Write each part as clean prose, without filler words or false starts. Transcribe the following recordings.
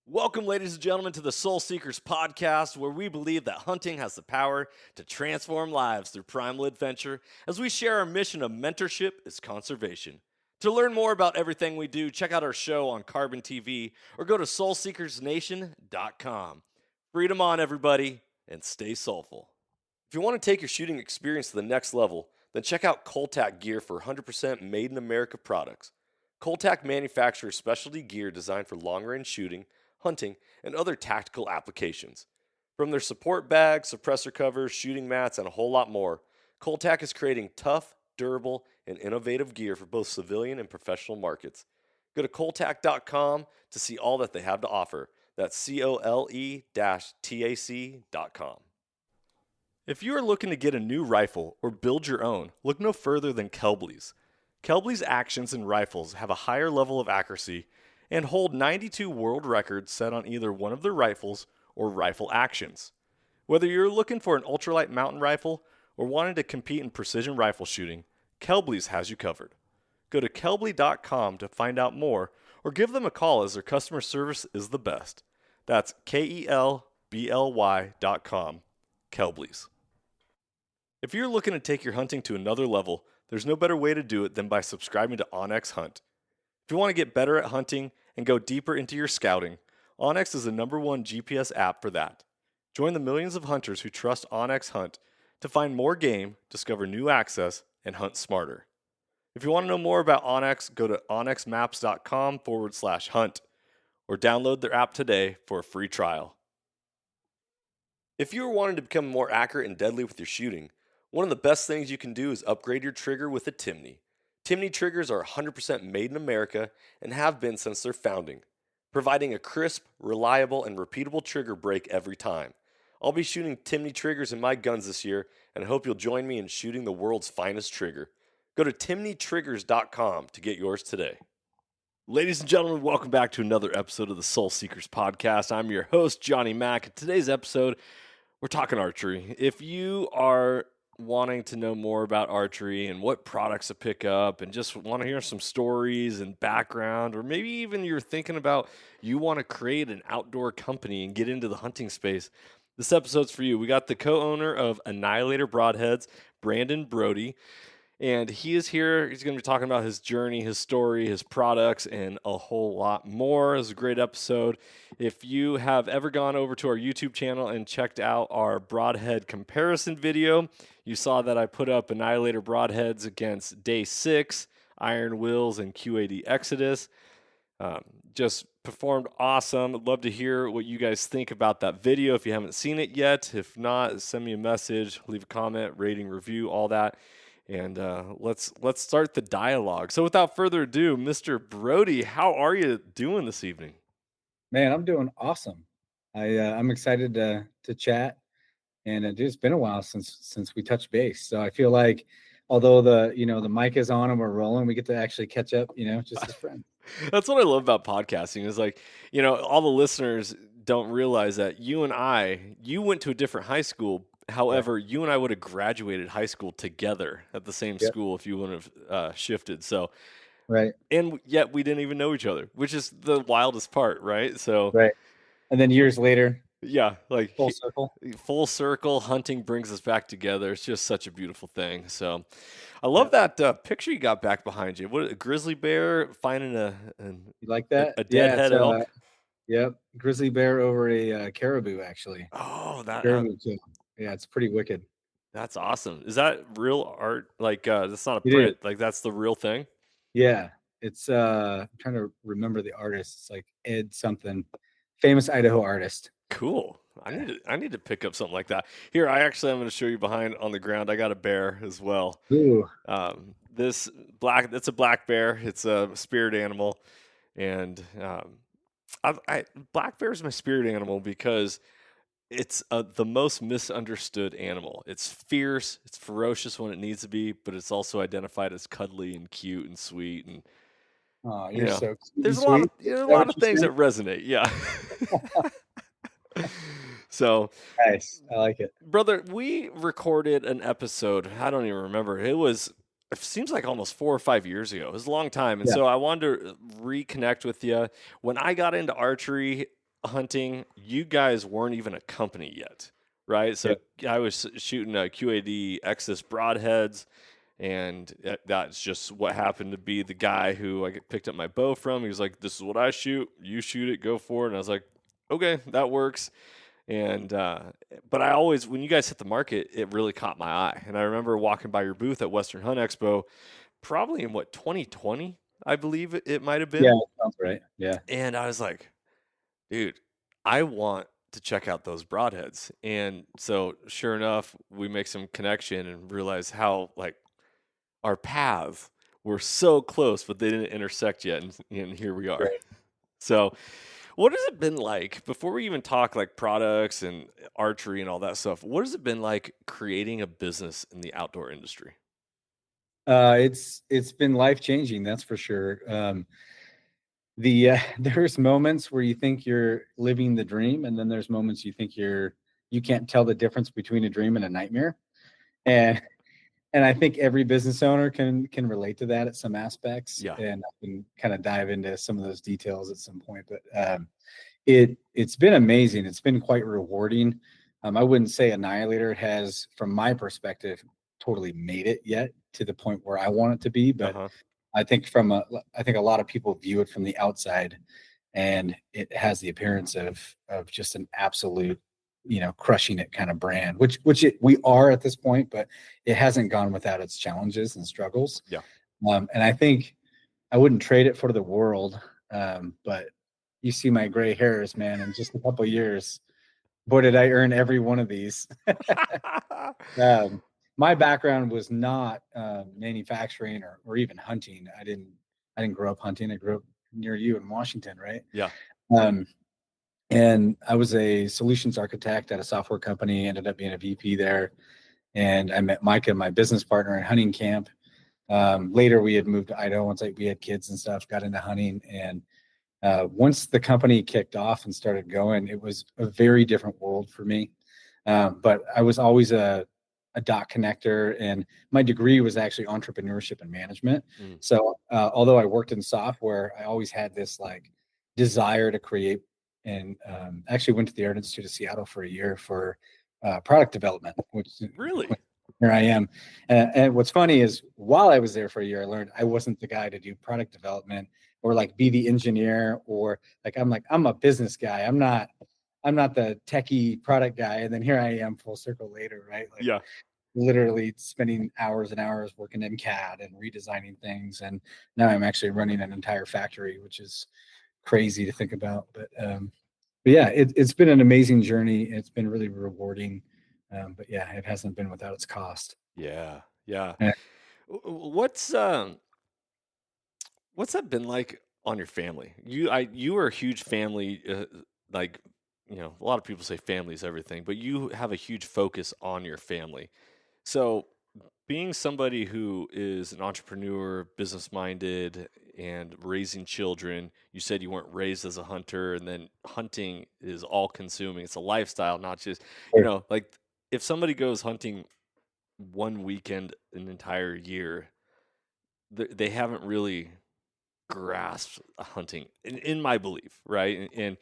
Welcome, ladies and gentlemen, to the Soul Seekers podcast, where we believe that hunting has the power to transform lives through primal adventure as we share our mission of mentorship is conservation. To learn more about everything we do, check out our show on Carbon TV or go to soulseekersnation.com. Freedom on, everybody, and stay soulful. If you want to take your shooting experience to the next level, then check out Coltac gear for 100% made in America products. Coltac manufactures specialty gear designed for long-range shooting, hunting, and other tactical applications. From their support bags, suppressor covers, shooting mats, and a whole lot more, Coltac is creating tough, durable, and innovative gear for both civilian and professional markets. Go to coltac.com to see all that they have to offer. That's cole-tac.com. If you are looking to get a new rifle or build your own, look no further than Kelbley's. Kelbley's actions and rifles have a higher level of accuracy and hold 92 world records set on either one of their rifles or rifle actions. Whether you're looking for an ultralight mountain rifle or wanting to compete in precision rifle shooting, Kelbley's has you covered. Go to kelbley.com to find out more or give them a call as their customer service is the best. That's KELBLY.com. Kelbley's. If you're looking to take your hunting to another level, there's no better way to do it than by subscribing to onX Hunt. If you want to get better at hunting and go deeper into your scouting, onX is the #1 GPS app for that. Join the millions of hunters who trust onX Hunt to find more game, discover new access, and hunt smarter. If you want to know more about onX, go to onxmaps.com/hunt or download their app today for a free trial. If you are wanting to become more accurate and deadly with your shooting, one of the best things you can do is upgrade your trigger with a Timney. Timney triggers are 100% made in America and have been since their founding, providing a crisp, reliable, and repeatable trigger break every time. I'll be shooting Timney triggers in my guns this year, and I hope you'll join me in shooting the world's finest trigger. Go to timneytriggers.com to get yours today. Ladies and gentlemen, welcome back to another episode of the Soul Seekers podcast. I'm your host, Johnny Mack. In today's episode, we're talking archery. If you are wanting to know more about archery and what products to pick up and just want to hear some stories and background, or maybe even you're thinking about you want to create an outdoor company and get into the hunting space, this episode's for you. We got the co-owner of Annihilator Broadheads, Brandon Brodie, and he is here. He's going to be talking about his journey, his story, his products, and a whole lot more. It was a great episode. If you have ever gone over to our YouTube channel and checked out our Broadhead comparison video, you saw that I put up Annihilator Broadheads against Day 6, Iron Wills, and Q80 Exodus. Just performed awesome. I'd love to hear what you guys think about that video if you haven't seen it yet. If not, send me a message, leave a comment, rating, review, all that. And let's start the dialogue. So without further ado, Mr. Brodie, how are you doing this evening? Man, I'm doing awesome. I'm excited to chat, and it's been a while since we touched base. So I feel like, although the mic is on and we're rolling, we get to actually catch up, just as friends. That's what I love about podcasting is like, all the listeners don't realize that you went to a different high school. However, you and I would have graduated high school together at the same school if you wouldn't have shifted. So, right. And yet we didn't even know each other, which is the wildest part, right? So, right. And then years later, yeah, like full circle hunting brings us back together. It's just such a beautiful thing. So, I love that picture you got back behind you. What, a grizzly bear finding you like that? A dead head elk. Yep, grizzly bear over a caribou, actually. Oh, that caribou too. Yeah, it's pretty wicked. That's awesome. Is that real art? Like, that's not a print. Like, that's the real thing? Yeah. It's, I'm trying to remember the artist. It's like Ed something, famous Idaho artist. Cool. I need to pick up something like that. Here, I'm going to show you behind on the ground. I got a bear as well. Ooh. It's a black bear. It's a spirit animal. And black bear is my spirit animal because it's the most misunderstood animal. It's fierce, it's ferocious when it needs to be, but it's also identified as cuddly and cute and sweet. And oh, you're so cute. There's a lot of things that resonate. Yeah. So nice. I like it. Brother, we recorded an episode. I don't even remember. It seems like almost 4 or 5 years ago. It was a long time. And so I wanted to reconnect with you. When I got into archery, hunting, you guys weren't even a company yet, right? So I was shooting QAD Exis Broadheads, and that's just what happened to be the guy who I picked up my bow from. He was like, "This is what I shoot. You shoot it. Go for it." And I was like, "Okay, that works." And but I always, when you guys hit the market, it really caught my eye. And I remember walking by your booth at Western Hunt Expo, probably in 2020, I believe it might have Yeah, been. sounds right. Yeah. And I was like, dude, I want to check out those broadheads. And so sure enough, we make some connection and realize how like our paths were so close, but they didn't intersect yet. And here we are. Right. So what has it been like, before we even talk like products and archery and all that stuff, what has it been like creating a business in the outdoor industry? It's been life changing, that's for sure. There's moments where you think you're living the dream, and then there's moments you think you can't tell the difference between a dream and a nightmare. And and I think every business owner can relate to that at some aspects. Yeah. And I can kind of dive into some of those details at some point. But it's been amazing. It's been quite rewarding. I wouldn't say Annihilator has, from my perspective, totally made it yet to the point where I want it to be, but Uh-huh. I think a lot of people view it from the outside, and it has the appearance of just an absolute, crushing it kind of brand, we are at this point, but it hasn't gone without its challenges and struggles. Yeah. And I think I wouldn't trade it for the world. But you see my gray hairs, man, in just a couple of years, boy, did I earn every one of these. Um, my background was not manufacturing or even hunting. I didn't grow up hunting. I grew up near you in Washington, right? Yeah. Um, and I was a solutions architect at a software company. Ended up being a VP there, and I met Micah, my business partner, in hunting camp. Later, we had moved to Idaho once we had kids and stuff. Got into hunting, and once the company kicked off and started going, it was a very different world for me. But I was always a dot connector, and my degree was actually entrepreneurship and management. Mm. So although I worked in software, I always had this like desire to create, and actually went to the Art Institute of Seattle for a year for product development, which Really? here I am. And what's funny is while I was there for a year, I learned I wasn't the guy to do product development or like be the engineer, or I'm a business guy. I'm not the techie product guy. And then here I am full circle later, right? Like Yeah. literally spending hours and hours working in CAD and redesigning things. And now I'm actually running an entire factory, which is crazy to think about. But yeah, it's been an amazing journey. It's been really rewarding. But yeah, it hasn't been without its cost. Yeah. Yeah. Yeah. What's that been like on your family? You are a huge family, like, a lot of people say family is everything, but you have a huge focus on your family. So, being somebody who is an entrepreneur, business minded, and raising children, you said you weren't raised as a hunter, and then hunting is all consuming. It's a lifestyle, not just, Sure. like if somebody goes hunting one weekend an entire year, they haven't really grasped hunting, in my belief, right? And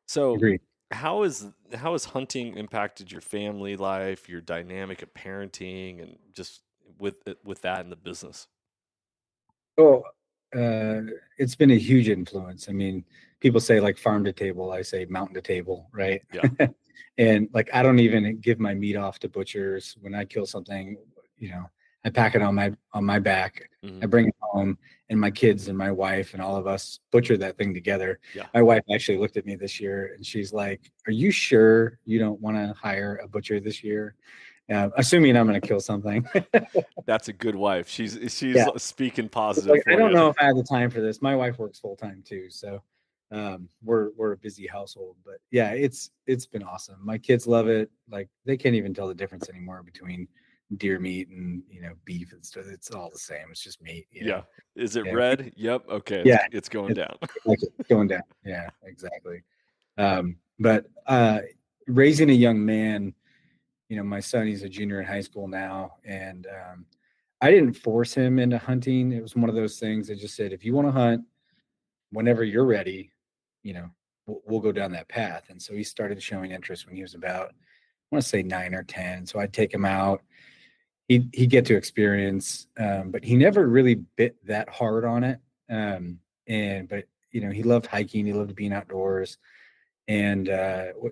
so, Agreed. how has hunting impacted your family life, your dynamic of parenting, and just with that in the business? Well, it's been a huge influence. I mean, people say like farm to table. I say mountain to table, right? Yeah. And like I don't even give my meat off to butchers. When I kill something, you know, I pack it on my back. Hmm. I bring it home, and my kids and my wife and all of us butcher that thing together. Yeah. My wife actually looked at me this year and she's like, "Are you sure you don't want to hire a butcher this year?" Assuming I'm going to kill something. That's a good wife. She's Yeah. speaking It's positive like, I for don't you. know if I have the time for this. My wife works full time too, so we're a busy household. But yeah, it's been awesome. My kids love it. Like they can't even tell the difference anymore between deer meat and beef and stuff. It's all the same. It's just meat, Yeah. Is it Yeah, red? Yep. Okay. It's yeah, it's going it's down. like it's going down. Yeah, exactly. But raising a young man, my son, he's a junior in high school now, and I didn't force him into hunting. It was one of those things I just said, if you want to hunt, whenever you're ready, you know, we'll go down that path. And so he started showing interest when he was about, I want to say 9 or 10. So I'd take him out. He'd get to experience, but he never really bit that hard on it. But he loved hiking. He loved being outdoors. And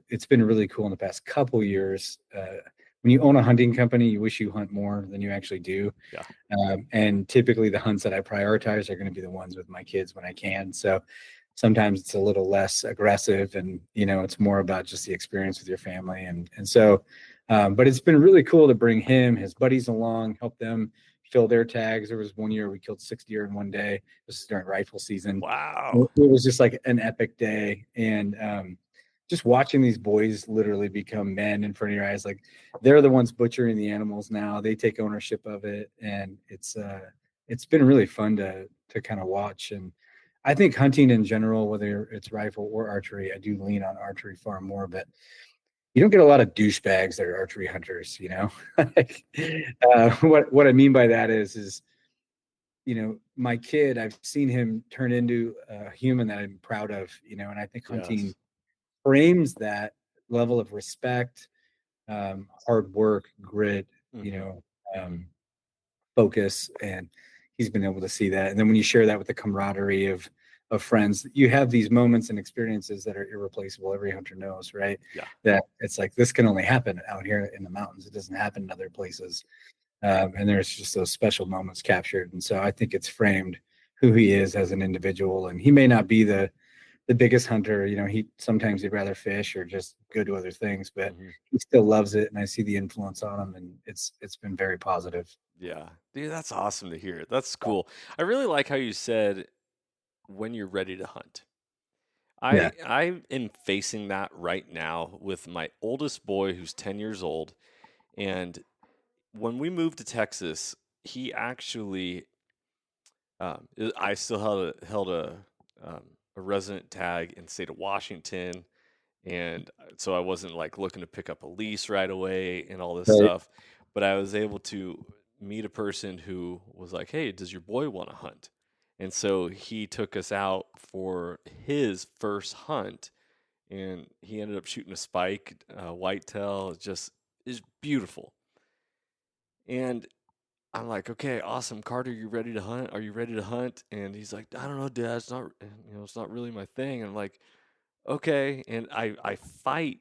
it's been really cool in the past couple years. When you own a hunting company, you wish you hunt more than you actually do. Yeah. And typically the hunts that I prioritize are going to be the ones with my kids when I can. So sometimes it's a little less aggressive, and it's more about just the experience with your family. And so but it's been really cool to bring his buddies along, help them fill their tags. There was one year we killed 6 deer in one day. This is during rifle season. Wow. It was just like an epic day. And just watching these boys literally become men in front of your eyes, like they're the ones butchering the animals now. They take ownership of it, and it's been really fun to kind of watch. And I think hunting in general, whether it's rifle or archery, I do lean on archery far more, but you don't get a lot of douchebags that are archery hunters, like, what I mean by that is my kid, I've seen him turn into a human that I'm proud of, and I think hunting frames that level of respect, hard work, grit, focus, and he's been able to see that. And then when you share that with the camaraderie of friends, you have these moments and experiences that are irreplaceable. Every hunter knows, right? Yeah. That it's like, this can only happen out here in the mountains. It doesn't happen in other places. And there's just those special moments captured. And so I think it's framed who he is as an individual. And he may not be the biggest hunter, sometimes he'd rather fish or just go do other things, but he still loves it. And I see the influence on him, and it's been very positive. Yeah. Dude, that's awesome to hear. That's cool. I really like how you said when you're ready to hunt. I am facing that right now with my oldest boy, who's 10 years old. And when we moved to Texas, he actually, I still held a resident tag in the state of Washington. And so I wasn't like looking to pick up a lease right away and all this stuff. But I was able to meet a person who was like, "Hey, does your boy want to hunt?" And so he took us out for his first hunt, and he ended up shooting a spike, whitetail. It just is beautiful. And I'm like, "Okay, awesome, Carter, you ready to hunt? Are you ready to hunt?" And he's like, "I don't know, Dad. It's not, it's not really my thing." And I'm like, "Okay." And I fight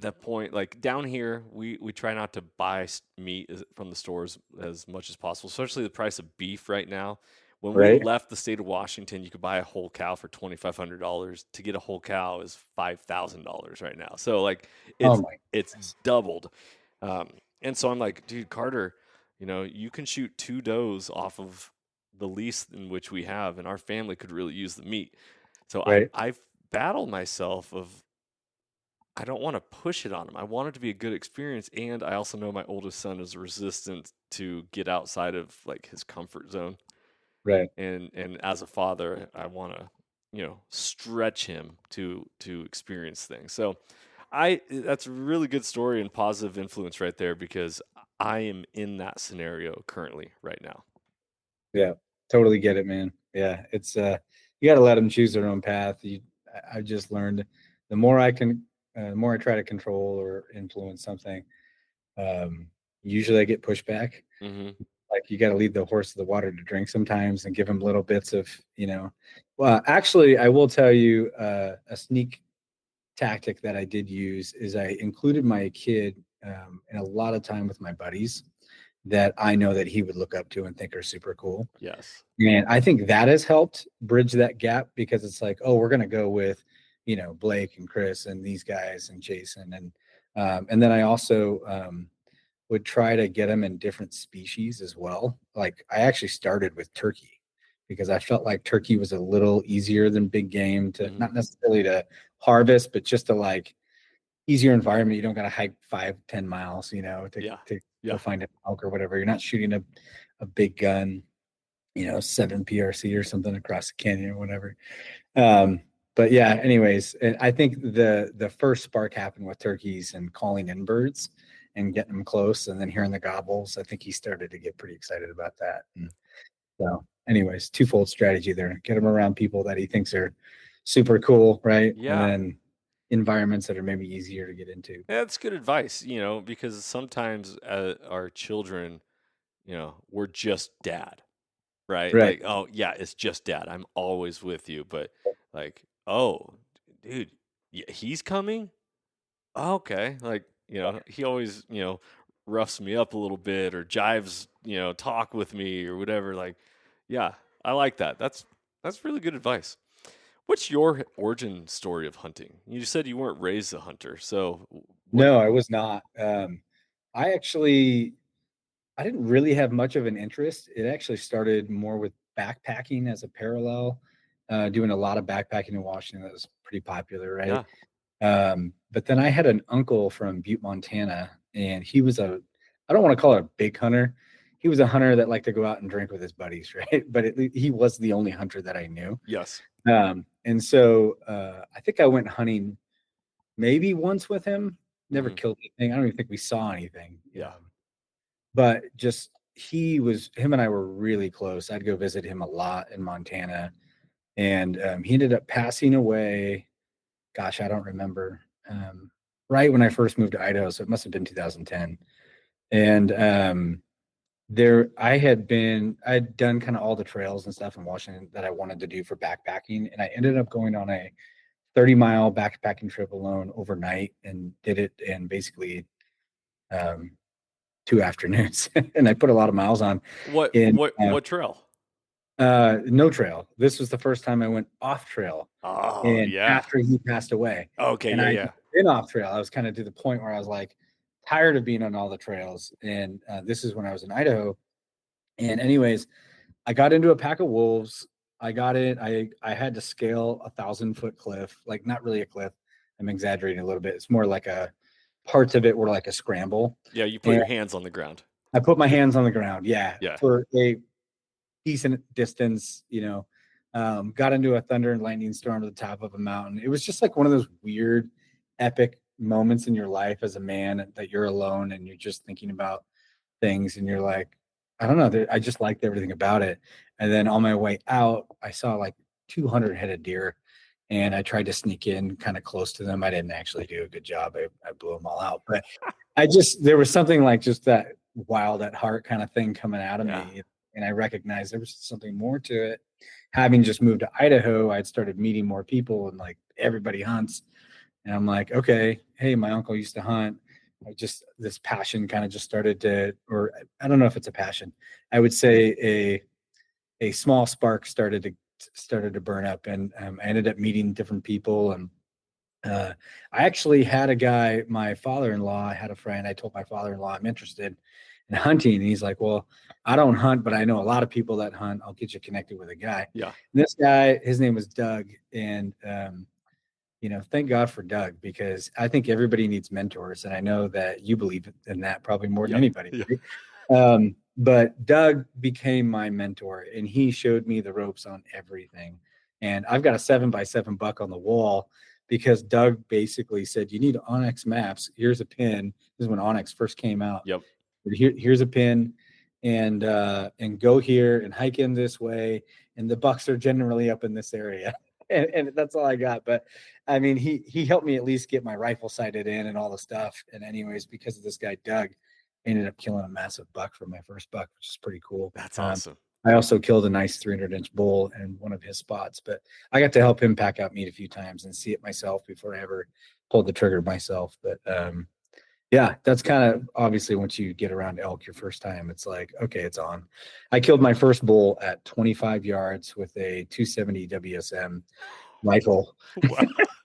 that point. Like down here, we try not to buy meat from the stores as much as possible, especially the price of beef right now. When we left the state of Washington, you could buy a whole cow for $2,500. To get a whole cow is $5,000 right now. So like it's doubled. And so I'm like, dude, Carter, you can shoot 2 does off of the lease in which we have, and our family could really use the meat. So I've battled myself of, I don't want to push it on him. I want it to be a good experience. And I also know my oldest son is resistant to get outside of like his comfort zone. Right. And as a father, I want to, stretch him to experience things. So that's a really good story and positive influence right there, because I am in that scenario currently right now. Yeah, totally get it, man. Yeah. It's, you got to let them choose their own path. I've just learned the more I try to control or influence something, usually I get pushback. Like you got to lead the horse to the water to drink sometimes, and give him little bits of, well, actually, I will tell you a sneak tactic that I did use is I included my kid in a lot of time with my buddies that I know that he would look up to and think are super cool. Yes. And I think that has helped bridge that gap, because it's like, oh, we're going to go with, Blake and Chris and these guys and Jason. And then I also would try to get them in different species as well. Like I actually started with turkey, because I felt like turkey was a little easier than big game to not necessarily to harvest, but just to like easier environment. You don't got to hike 5-10 miles, to go find a elk or whatever. You're not shooting a big gun, 7 PRC or something across the canyon or whatever. But yeah, anyways, I think the first spark happened with turkeys and calling in birds and getting them close, and then hearing the gobbles. I think he started to get pretty excited about that. And so anyways, twofold strategy there. Get him around people that he thinks are super cool, right? And Yeah. then environments that are maybe easier to get into. That's good advice, because sometimes our children, we're just dad, right? Right. Like, oh, yeah, it's just dad. I'm always with you. But like, oh, dude, he's coming? Oh, okay. Like, he always, roughs me up a little bit or jives, talk with me or whatever. Like, yeah, I like that. That's really good advice. What's your origin story of hunting? You said you weren't raised a hunter, so what? No, I was not. I actually I didn't really have much of an interest. It actually started more with backpacking as a parallel, doing a lot of backpacking in Washington. That was pretty popular, right? Yeah. But then I had an uncle from Butte, Montana, and he was I don't want to call it a big hunter. He was a hunter that liked to go out and drink with his buddies, right? But he was the only hunter that I knew. Yes. And so I think I went hunting maybe once with him, never Hmm. killed anything. I don't even think we saw anything. Yeah. But just him and I were really close. I'd go visit him a lot in Montana. And he ended up passing away. Gosh, I don't remember. Right when I first moved to Idaho. So it must have been 2010. And I'd done kind of all the trails and stuff in Washington that I wanted to do for backpacking. And I ended up going on a 30-mile backpacking trip alone overnight and did it in basically um, 2 afternoons. And I put a lot of miles on What in what what trail? no trail. This was the first time I went off trail Oh, and yeah. after he passed away. Okay, And yeah, I yeah. been off trail. I was kind of to the point where I was like tired of being on all the trails. And this is when I was in Idaho. And anyways, I got into a pack of wolves. I got it. I had to scale 1,000-foot cliff, like not really a cliff. I'm exaggerating a little bit. It's more like parts of it were like a scramble. Yeah, you put And your hands on the ground. I put my hands on the ground. Yeah. Yeah. For a decent distance, got into a thunder and lightning storm at the top of a mountain. It was just like one of those weird, epic moments in your life as a man that you're alone and you're just thinking about things and you're like, I don't know, I just liked everything about it. And then on my way out, I saw like 200 headed deer and I tried to sneak in kind of close to them. I didn't actually do a good job. I blew them all out, but there was something like just that wild at heart kind of thing coming out of Yeah. me. And I recognized there was something more to it. Having just moved to Idaho, I'd started meeting more people and like everybody hunts. And I'm like, okay, hey, my uncle used to hunt. This passion kind of just started to, or I don't know if it's a passion. I would say a small spark started to burn up, and I ended up meeting different people. And I actually had a guy, my father-in-law, I had a friend. I told my father-in-law I'm interested in hunting, and he's like, "Well, I don't hunt, but I know a lot of people that hunt. I'll get you connected with a guy." Yeah. And this guy, his name was Doug, and thank God for Doug because I think everybody needs mentors, and I know that you believe in that probably more than Yeah. anybody. Yeah. Right? But Doug became my mentor, and he showed me the ropes on everything. And I've got a 7x7 buck on the wall because Doug basically said, "You need Onyx maps. Here's a pin." This is when Onyx first came out. Yep. Here's a pin, and go here and hike in this way. And the bucks are generally up in this area. And that's all I got. But I mean, he helped me at least get my rifle sighted in and all the stuff. And anyways, because of this guy Doug, I ended up killing a massive buck for my first buck, which is pretty cool. That's awesome. I also killed a nice 300-inch bull in one of his spots, but I got to help him pack out meat a few times and see it myself before I ever pulled the trigger myself. But yeah, that's kind of obviously once you get around elk your first time, it's like, okay, it's on. I killed my first bull at 25 yards with a 270 WSM rifle. Wow.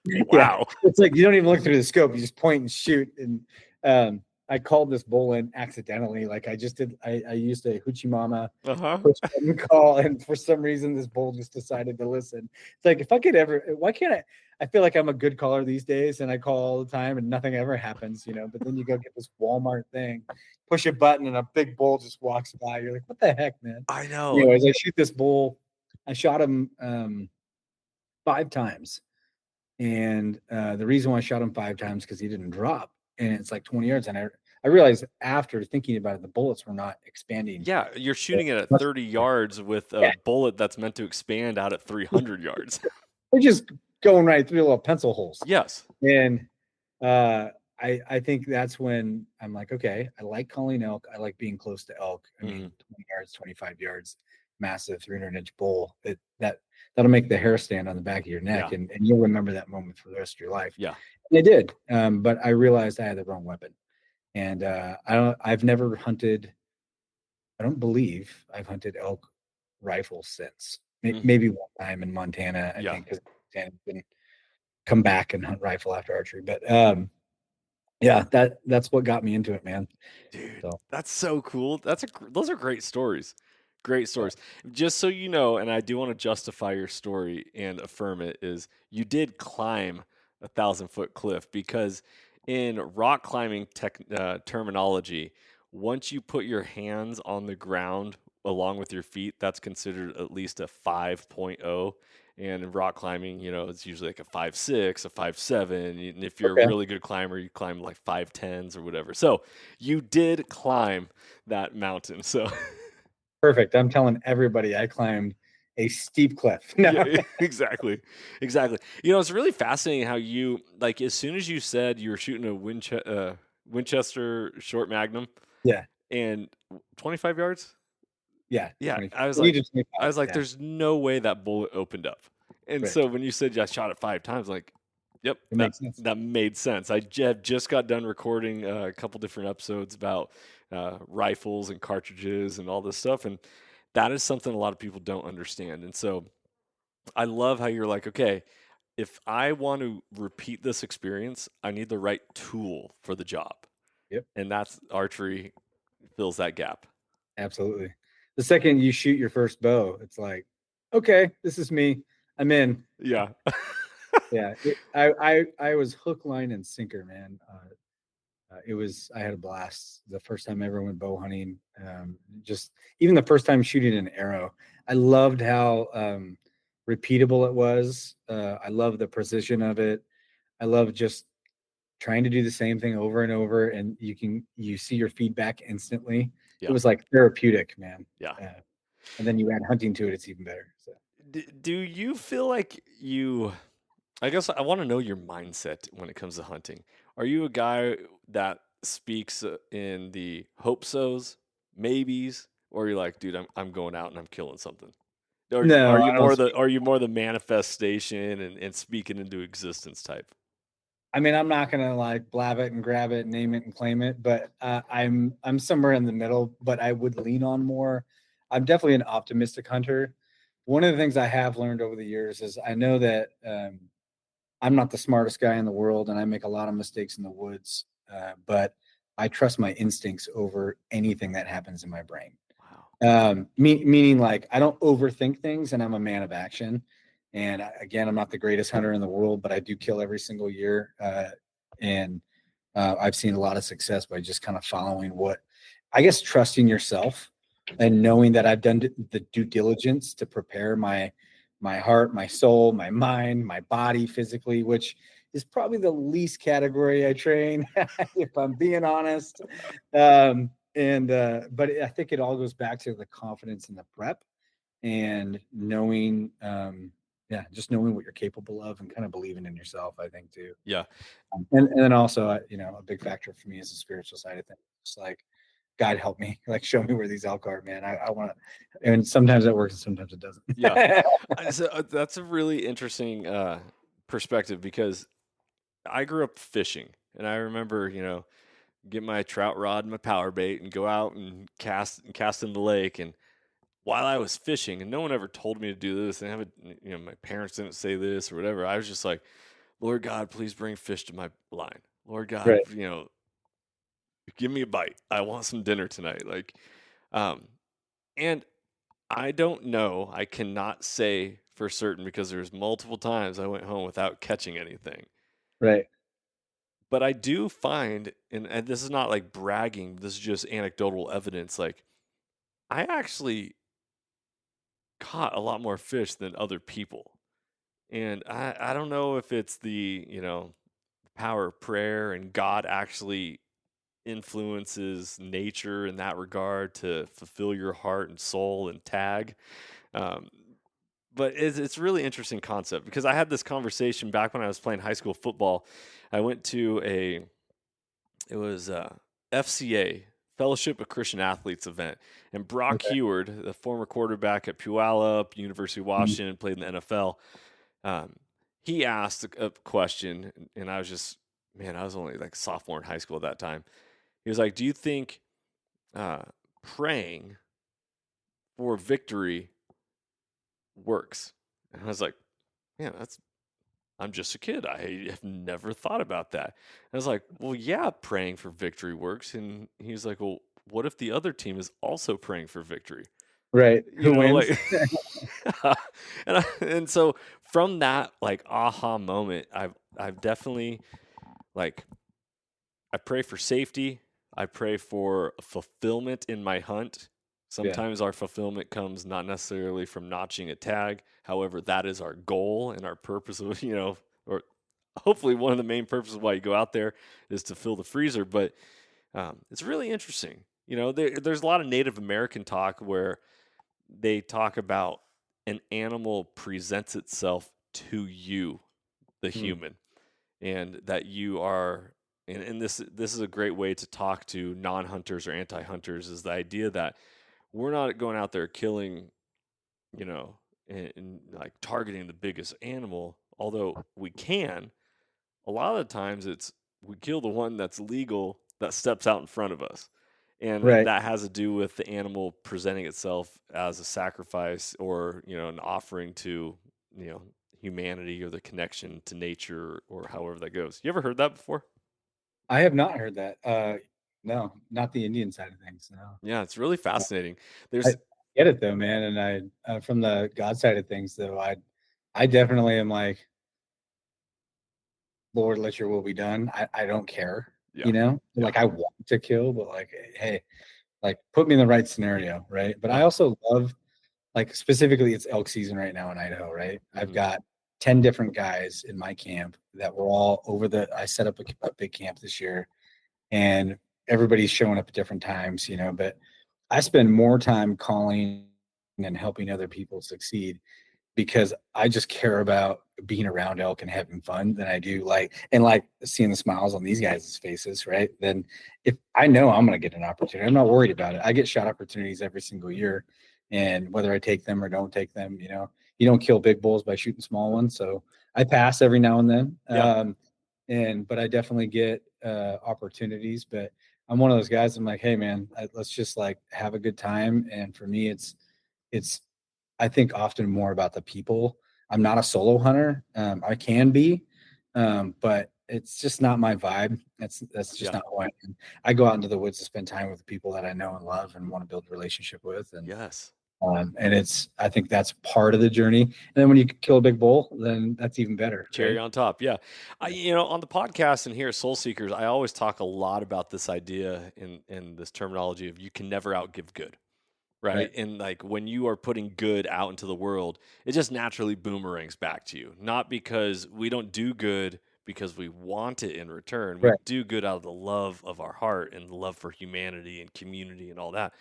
Yeah, Wow. it's like you don't even look through the scope; you just point and shoot. And I called this bull in accidentally. Like I just did. I used a hoochie mama Uh-huh. push button call, and for some reason, this bull just decided to listen. It's like if I could ever, why can't I? I feel like I'm a good caller these days, and I call all the time, and nothing ever happens, But then you go get this Walmart thing, push a button, and a big bull just walks by. You're like, what the heck, man? I know. Anyways, I shoot this bull. I shot him 5 times. And the reason why I shot him 5 times because he didn't drop, and it's like 20 yards. And I I realized after thinking about it, the bullets were not expanding. Yeah, you're shooting it at Much 30 more. yards with a Yeah, bullet that's meant to expand out at 300 yards. they're just going right through little pencil holes. Yes. And uh, I think that's when I'm like, okay, I like calling elk. I like being close to elk. I Mhm. mean, 20 yards, 25 yards, massive 300-inch bull. That'll make the hair stand on the back of your neck, Yeah. and you'll remember that moment for the rest of your life. Yeah. And I did, but I realized I had the wrong weapon, and I've never hunted. I don't believe I've hunted elk rifles since. Mhm. Maybe one time in Montana, I Yeah. think, because Montana didn't come back and hunt rifle after archery. But yeah, that's what got me into it, man. Dude, So that's so cool. Those are great stories. Great yeah, stories. Just so you know, and I do want to justify your story and affirm it, is you did climb 1,000-foot cliff because in rock climbing terminology, once you put your hands on the ground along with your feet, that's considered at least a 5.0. And in rock climbing, it's usually like a 5.6, a 5.7. And if you're a okay, really good climber, you climb like 5.10s or whatever. So you did climb that mountain. So perfect. I'm telling everybody I climbed a steep cliff. No, yeah, exactly. Exactly. It's really fascinating how you, like, as soon as you said you were shooting a Winchester short magnum yeah, and 25 yards. yeah, Yeah, 20, I was 20 like to 25. Yeah, there's no way that bullet opened up. And right. so when you said, "Yeah, I shot it 5 times," like, yep, It that makes sense. that made sense. Have just got done recording a couple different episodes about rifles and cartridges and all this stuff, and that is something a lot of people don't understand. And so I love how you're like, okay, if I want to repeat this experience, I need the right tool for the job, Yep, and that's archery fills that gap. absolutely. The second you shoot your first bow, it's like, okay, this is me. I'm in. Yeah. Yeah, I was hook, line, and sinker, man. It was I had a blast the first time I ever went bow hunting. Just even the first time shooting an arrow, I loved how repeatable it was. I love the precision of it. I love just trying to do the same thing over and over, and you see your feedback instantly. It Yeah. was like therapeutic, man. Yeah. And then you add hunting to it, it's even better. So Do you feel like I guess I want to know your mindset when it comes to hunting. Are you a guy that speaks in the hope so's, maybes, or are you like, dude, I'm going out and I'm killing something? Or no, are you I don't more speak. the manifestation and speaking into existence type? I mean, I'm not gonna like blab it and grab it, name it and claim it, but I'm somewhere in the middle. But I would lean on more. I'm definitely an optimistic hunter. One of the things I have learned over the years is I know that I'm not the smartest guy in the world, and I make a lot of mistakes in the woods. But I trust my instincts over anything that happens in my brain. Wow. Meaning like I don't overthink things, and I'm a man of action. And again, I'm not the greatest hunter in the world, but I do kill every single year. And I've seen a lot of success by just kind of following what I guess trusting yourself and knowing that I've done the due diligence to prepare my heart, my soul, my mind, my body physically, which is probably the least category I train, if I'm being honest. And but I think it all goes back to the confidence in the prep and knowing yeah, just knowing what you're capable of and kind of believing in yourself, I think too. Yeah. And then also a big factor for me is the spiritual side of things. It's like God help me, like show me where these elk are, man. I want to, and sometimes that works and sometimes it doesn't. Yeah. That's a really interesting perspective because I grew up fishing, and I remember, get my trout rod and my power bait and go out and cast in the lake. And while I was fishing, and no one ever told me to do this, and my parents didn't say this or whatever. I was just like, Lord God, please bring fish to my line. Lord God, Right. give me a bite. I want some dinner tonight. Like, and I don't know. I cannot say for certain because there's multiple times I went home without catching anything. Right. But I do find, and this is not like bragging, this is just anecdotal evidence. Like, I actually caught a lot more fish than other people. And I don't know if it's the power of prayer and God actually influences nature in that regard to fulfill your heart and soul and tag. Um, but it's really interesting concept because I had this conversation back when I was playing high school football. I went to it was FCA, Fellowship of Christian Athletes event, and Brock Okay. Heward, the former quarterback at Puyallup, University of Mhm. Washington, played in the NFL. Um, he asked a question, and I was just, man, I was only like a sophomore in high school at that time. He was like, "Do you think uh, praying for victory works?" And I was like, "Man, that's I'm just a kid. I have never thought about that." I was like, "Well, yeah, praying for victory works." And he was like, "Well, what if the other team is also praying for victory?" Right. You Who know, wins? like, and so from that like aha moment, I've definitely like I pray for safety. I pray for fulfillment in my hunt. Yeah. Sometimes our fulfillment comes not necessarily from notching a tag. However, that is our goal and our purpose of, or hopefully one of the main purposes why you go out there is to fill the freezer. But it's really interesting. There's a lot of Native American talk where they talk about an animal presents itself to you, the Mm. human, and that you are and this is a great way to talk to non-hunters or anti-hunters, is the idea that we're not going out there killing, you know, and like targeting the biggest animal, although we can. A lot of the times it's we kill the one that's legal that steps out in front of us. And Right. that has to do with the animal presenting itself as a sacrifice or, an offering to, you know, humanity or the connection to nature or however that goes. You ever heard that before? I have not heard that. No, not the Indian side of things. No. Yeah, it's really fascinating. I There's get it though, man. And from the God side of things, though, I definitely am like, Lord, let your will be done. I don't care, yeah, yeah. like I want to kill, but like, hey, like put me in the right scenario, right? But I Uh-huh. also love, like specifically, it's elk season right now in Idaho, right? I've Mhm. got 10 different guys in my camp that were all over I set up a big camp this year, and everybody's showing up at different times, but I spend more time calling and helping other people succeed because I just care about being around elk and having fun than I do like seeing the smiles on these guys' faces, right? Then if I know I'm gonna get an opportunity, I'm not worried about it. I get shot opportunities every single year. And whether I take them or don't take them, you don't kill big bulls by shooting small ones. So I pass every now and then. Yeah, But I definitely get opportunities. But I'm one of those guys. I'm like, hey man, let's just like have a good time. And for me, it's I think often more about the people. I'm not a solo hunter. I can be, but it's just not my vibe. That's just yeah, not who I am. I go out into the woods to spend time with the people that I know and love and want to build a relationship with. yes. And I think that's part of the journey. And then when you kill a big bull, then that's even better, Cherry right? on top. Yeah. Yeah. On the podcast and here at Soul Seekers, I always talk a lot about this idea in this terminology of you can never outgive good. Right. Right. And like when you are putting good out into the world, it just naturally boomerangs back to you. Not because we don't do good because we want it in return. We Right. do good out of the love of our heart and the love for humanity and community and all that.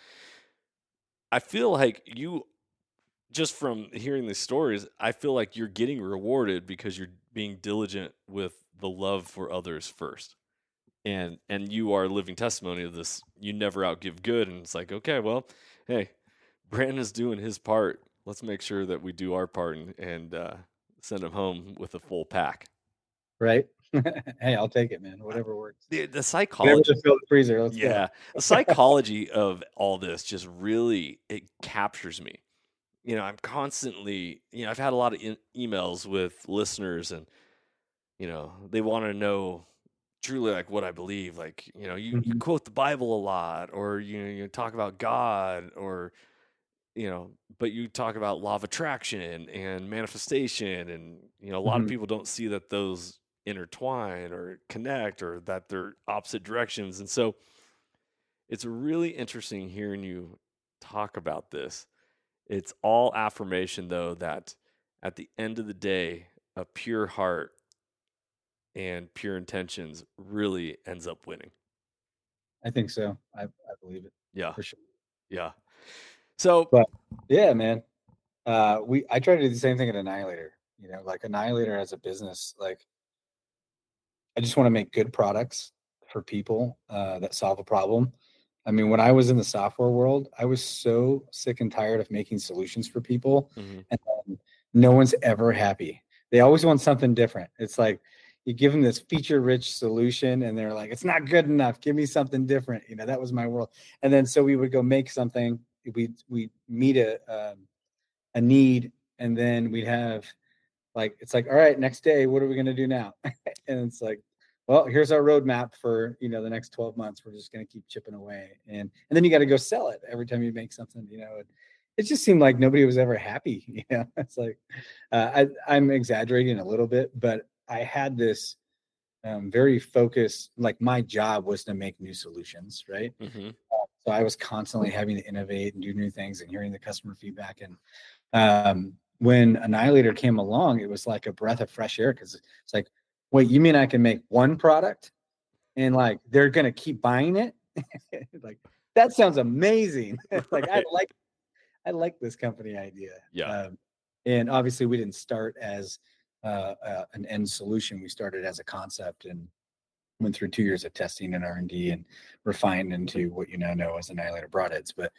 I feel like you, just from hearing these stories, I feel like you're getting rewarded because you're being diligent with the love for others first. And you are a living testimony of this. You never outgive good. And it's like, okay, well, hey, Brandon's doing his part. Let's make sure that we do our part and send him home with a full pack. Right. Hey, I'll take it, man. Uh, Whatever works. the Whatever psychology, to fill the freezer. Let's go. yeah, the psychology of all this just really it captures me. I'm constantly, I've had a lot of emails with listeners, and they want to know truly like what I believe. Like, you Mhm. quote the Bible a lot, or you talk about God, or but you talk about law of attraction and manifestation, and a lot of Mhm. people don't see that those intertwine or connect or that they're opposite directions. And so it's really interesting hearing you talk about this. It's all affirmation though that at the end of the day, a pure heart and pure intentions really ends up winning. I think so. I believe it. Yeah. For sure. Yeah. So, But yeah, man. I try to do the same thing at Annihilator. Like Annihilator as a business, like I just want to make good products for people that solve a problem. I mean, when I was in the software world, I was so sick and tired of making solutions for people, and no one's ever happy. They always want something different. It's like you give them this feature-rich solution, and they're like, "It's not good enough. Give me something different." That was my world. And then so we would go make something. We meet a need, and then we'd have like it's like, all right, next day, what are we going to do now? And it's like, well, here's our roadmap for the next 12 months. We're just going to keep chipping away, and then you got to go sell it every time you make something. It just seemed like nobody was ever happy. It's like I'm exaggerating a little bit, but I had this very focused. Like my job was to make new solutions, right? So I was constantly having to innovate and do new things and hearing the customer feedback. And when Annihilator came along, it was like a breath of fresh air because it's like, wait, you mean I can make one product and like they're gonna keep buying it? Like that sounds amazing. Like right. I like this company idea. Yeah. And obviously we didn't start as an end solution. We started as a concept and went through 2 years of testing and R&D and refined into what you now know as Annihilator Broadheads. But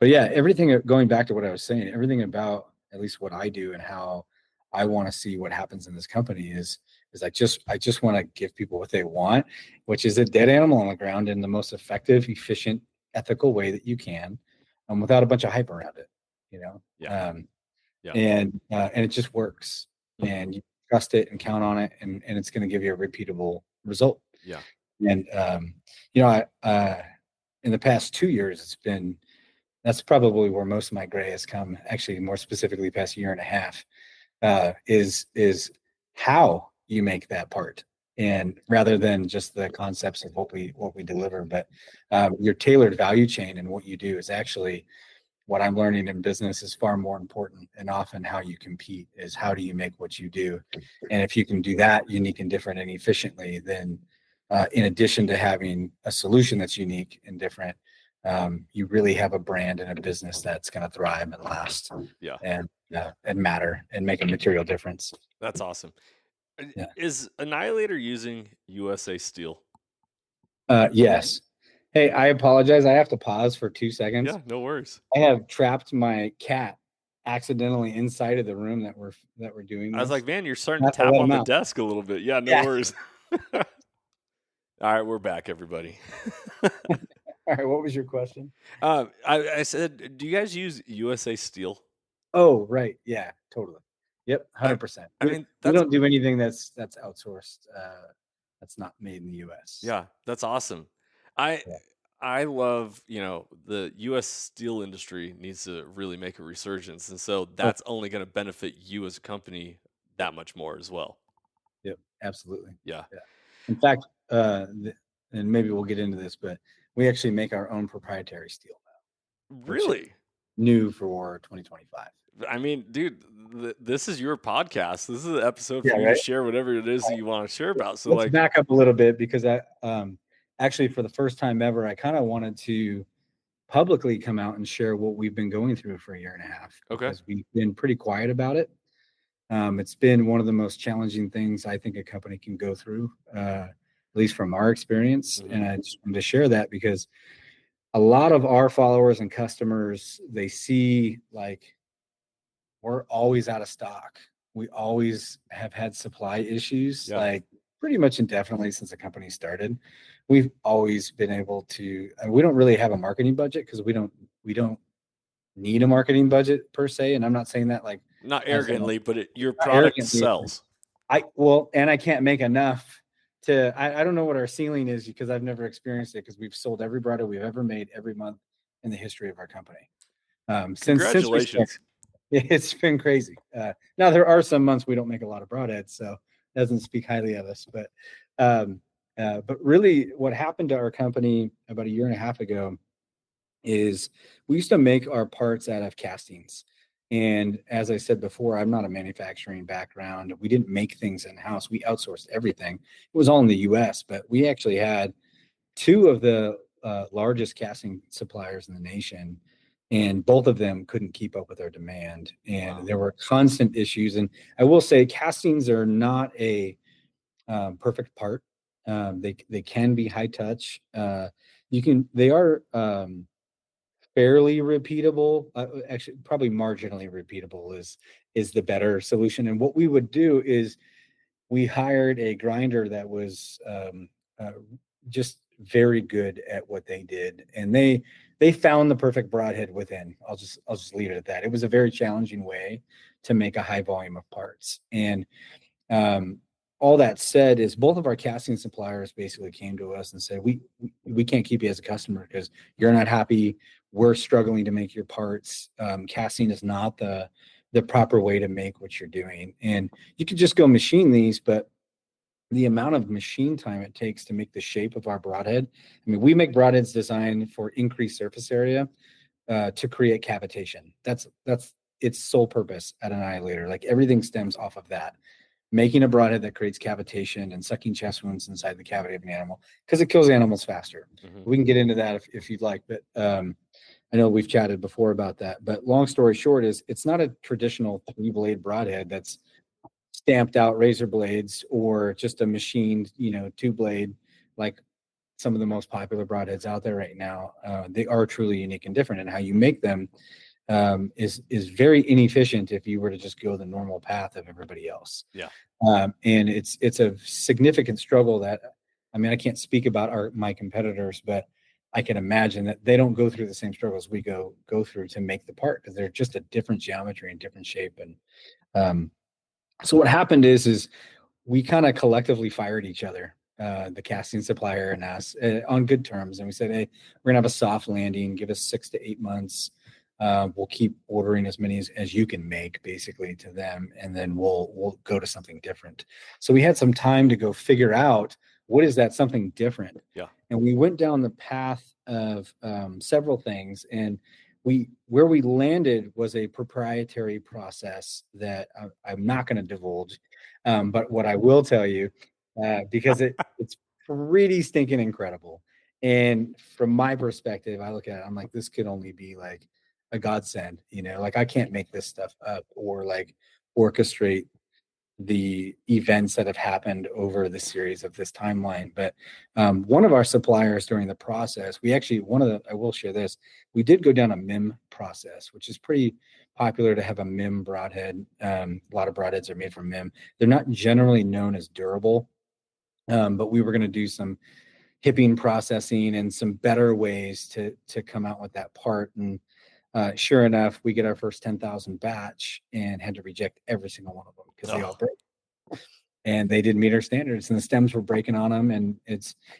yeah, everything going back to what I was saying, everything about at least what I do and how I want to see what happens in this company is I just want to give people what they want, which is a dead animal on the ground in the most effective, efficient, ethical way that you can, without a bunch of hype around it. Yeah. And it just works, and you trust it and count on it, and it's going to give you a repeatable result. Yeah. And I in the past 2 years, that's probably where most of my gray has come. Actually, more specifically, past year and a half, is how you make that part, and rather than just the concepts of what we deliver, but your tailored value chain and what you do is actually what I'm learning in business is far more important. And often how you compete is how do you make what you do, and if you can do that unique and different and efficiently, then in addition to having a solution that's unique and different, you really have a brand and a business that's going to thrive and last, Yeah. and matter and make a material difference. That's awesome. Yeah. Is Annihilator using USA steel? Yes. Hey, I apologize. I have to pause for 2 seconds. Yeah, no worries. I have trapped my cat accidentally inside of the room that we're doing this. I was like, man, you're starting to tap on the desk a little bit. Yeah, no worries. All right, we're back, everybody. All right, what was your question? I said, do you guys use USA steel? Oh, right. Yeah, totally. Yep, 100%. I mean, we don't do anything that's outsourced. That's not made in the U.S. Yeah, that's awesome. I love, the U.S. steel industry needs to really make a resurgence, and so that's only going to benefit you as a company that much more as well. Yep, absolutely. Yeah. In fact, and maybe we'll get into this, but we actually make our own proprietary steel now. Really? New for 2025. I mean, dude, this is your podcast. This is the episode for you to share whatever it is that you want to share about. So let's back up a little bit, because I actually, for the first time ever, I kind of wanted to publicly come out and share what we've been going through for a year and a half. Okay. Because we've been pretty quiet about it. It's been one of the most challenging things I think a company can go through, at least from our experience. And I just wanted to share that because a lot of our followers and customers, they see like we're always out of stock. We always have had supply issues, like pretty much indefinitely since the company started. We've always been able to, and we don't really have a marketing budget because we don't need a marketing budget per se. And I'm not saying that like not arrogantly, but your product sells. And I can't make enough to, I don't know what our ceiling is because I've never experienced it, because we've sold every broadhead we've ever made every month in the history of our company. Congratulations. It's been crazy. Now there are some months we don't make a lot of broadheads, so it doesn't speak highly of us. But really, what happened to our company about a year and a half ago is we used to make our parts out of castings. And as I said before, I'm not a manufacturing background. We didn't make things in house. We outsourced everything. It was all in the U.S., but we actually had two of the largest casting suppliers in the nation, and both of them couldn't keep up with our demand, and Wow. there were constant issues. And I will say, castings are not a perfect part. They can be high touch. They are fairly repeatable. Actually, probably marginally repeatable is the better solution. And what we would do is we hired a grinder that was just very good at what they did, and they found the perfect broadhead within. I'll just leave it at that. It was a very challenging way to make a high volume of parts. And um, all that said is both of our casting suppliers basically came to us and said, we can't keep you as a customer because you're not happy. We're struggling to make your parts. Casting is not the proper way to make what you're doing. And you could just go machine these, but the amount of machine time it takes to make the shape of our broadhead. I mean, we make broadheads designed for increased surface area to create cavitation. That's its sole purpose at Annihilator. Like, everything stems off of that. Making a broadhead that creates cavitation and sucking chest wounds inside the cavity of an animal, because it kills animals faster. Mm-hmm. We can get into that if you'd like, but I know we've chatted before about that. But long story short is, it's not a traditional 3-blade broadhead that's stamped out razor blades or just a machined, 2-blade, like some of the most popular broadheads out there right now. They are truly unique and different, and how you make them is very inefficient if you were to just go the normal path of everybody else. Yeah. And it's a significant struggle that, I mean, I can't speak about my competitors, but I can imagine that they don't go through the same struggles we go through to make the part, because they're just a different geometry and different shape. And so what happened is we kind of collectively fired each other, the casting supplier and us, on good terms. And we said, hey, we're gonna have a soft landing, give us 6 to 8 months. We'll keep ordering as many as you can make, basically, to them, and then we'll go to something different. So we had some time to go figure out what is that something different. Yeah. And we went down the path of several things, and where we landed was a proprietary process that I'm not going to divulge, but what I will tell you, because it's pretty stinking incredible. And from my perspective, I look at it, I'm like, this could only be like a godsend, like, I can't make this stuff up or like orchestrate the events that have happened over the series of this timeline. But one of our suppliers during the process, I will share this, we did go down a MIM process, which is pretty popular to have a MIM broadhead. A lot of broadheads are made from MIM. They're not generally known as durable, but we were going to do some hipping processing and some better ways to come out with that part. And sure enough, we get our first 10,000 batch and had to reject every single one of them because they all broke. And they didn't meet our standards, and the stems were breaking on them. And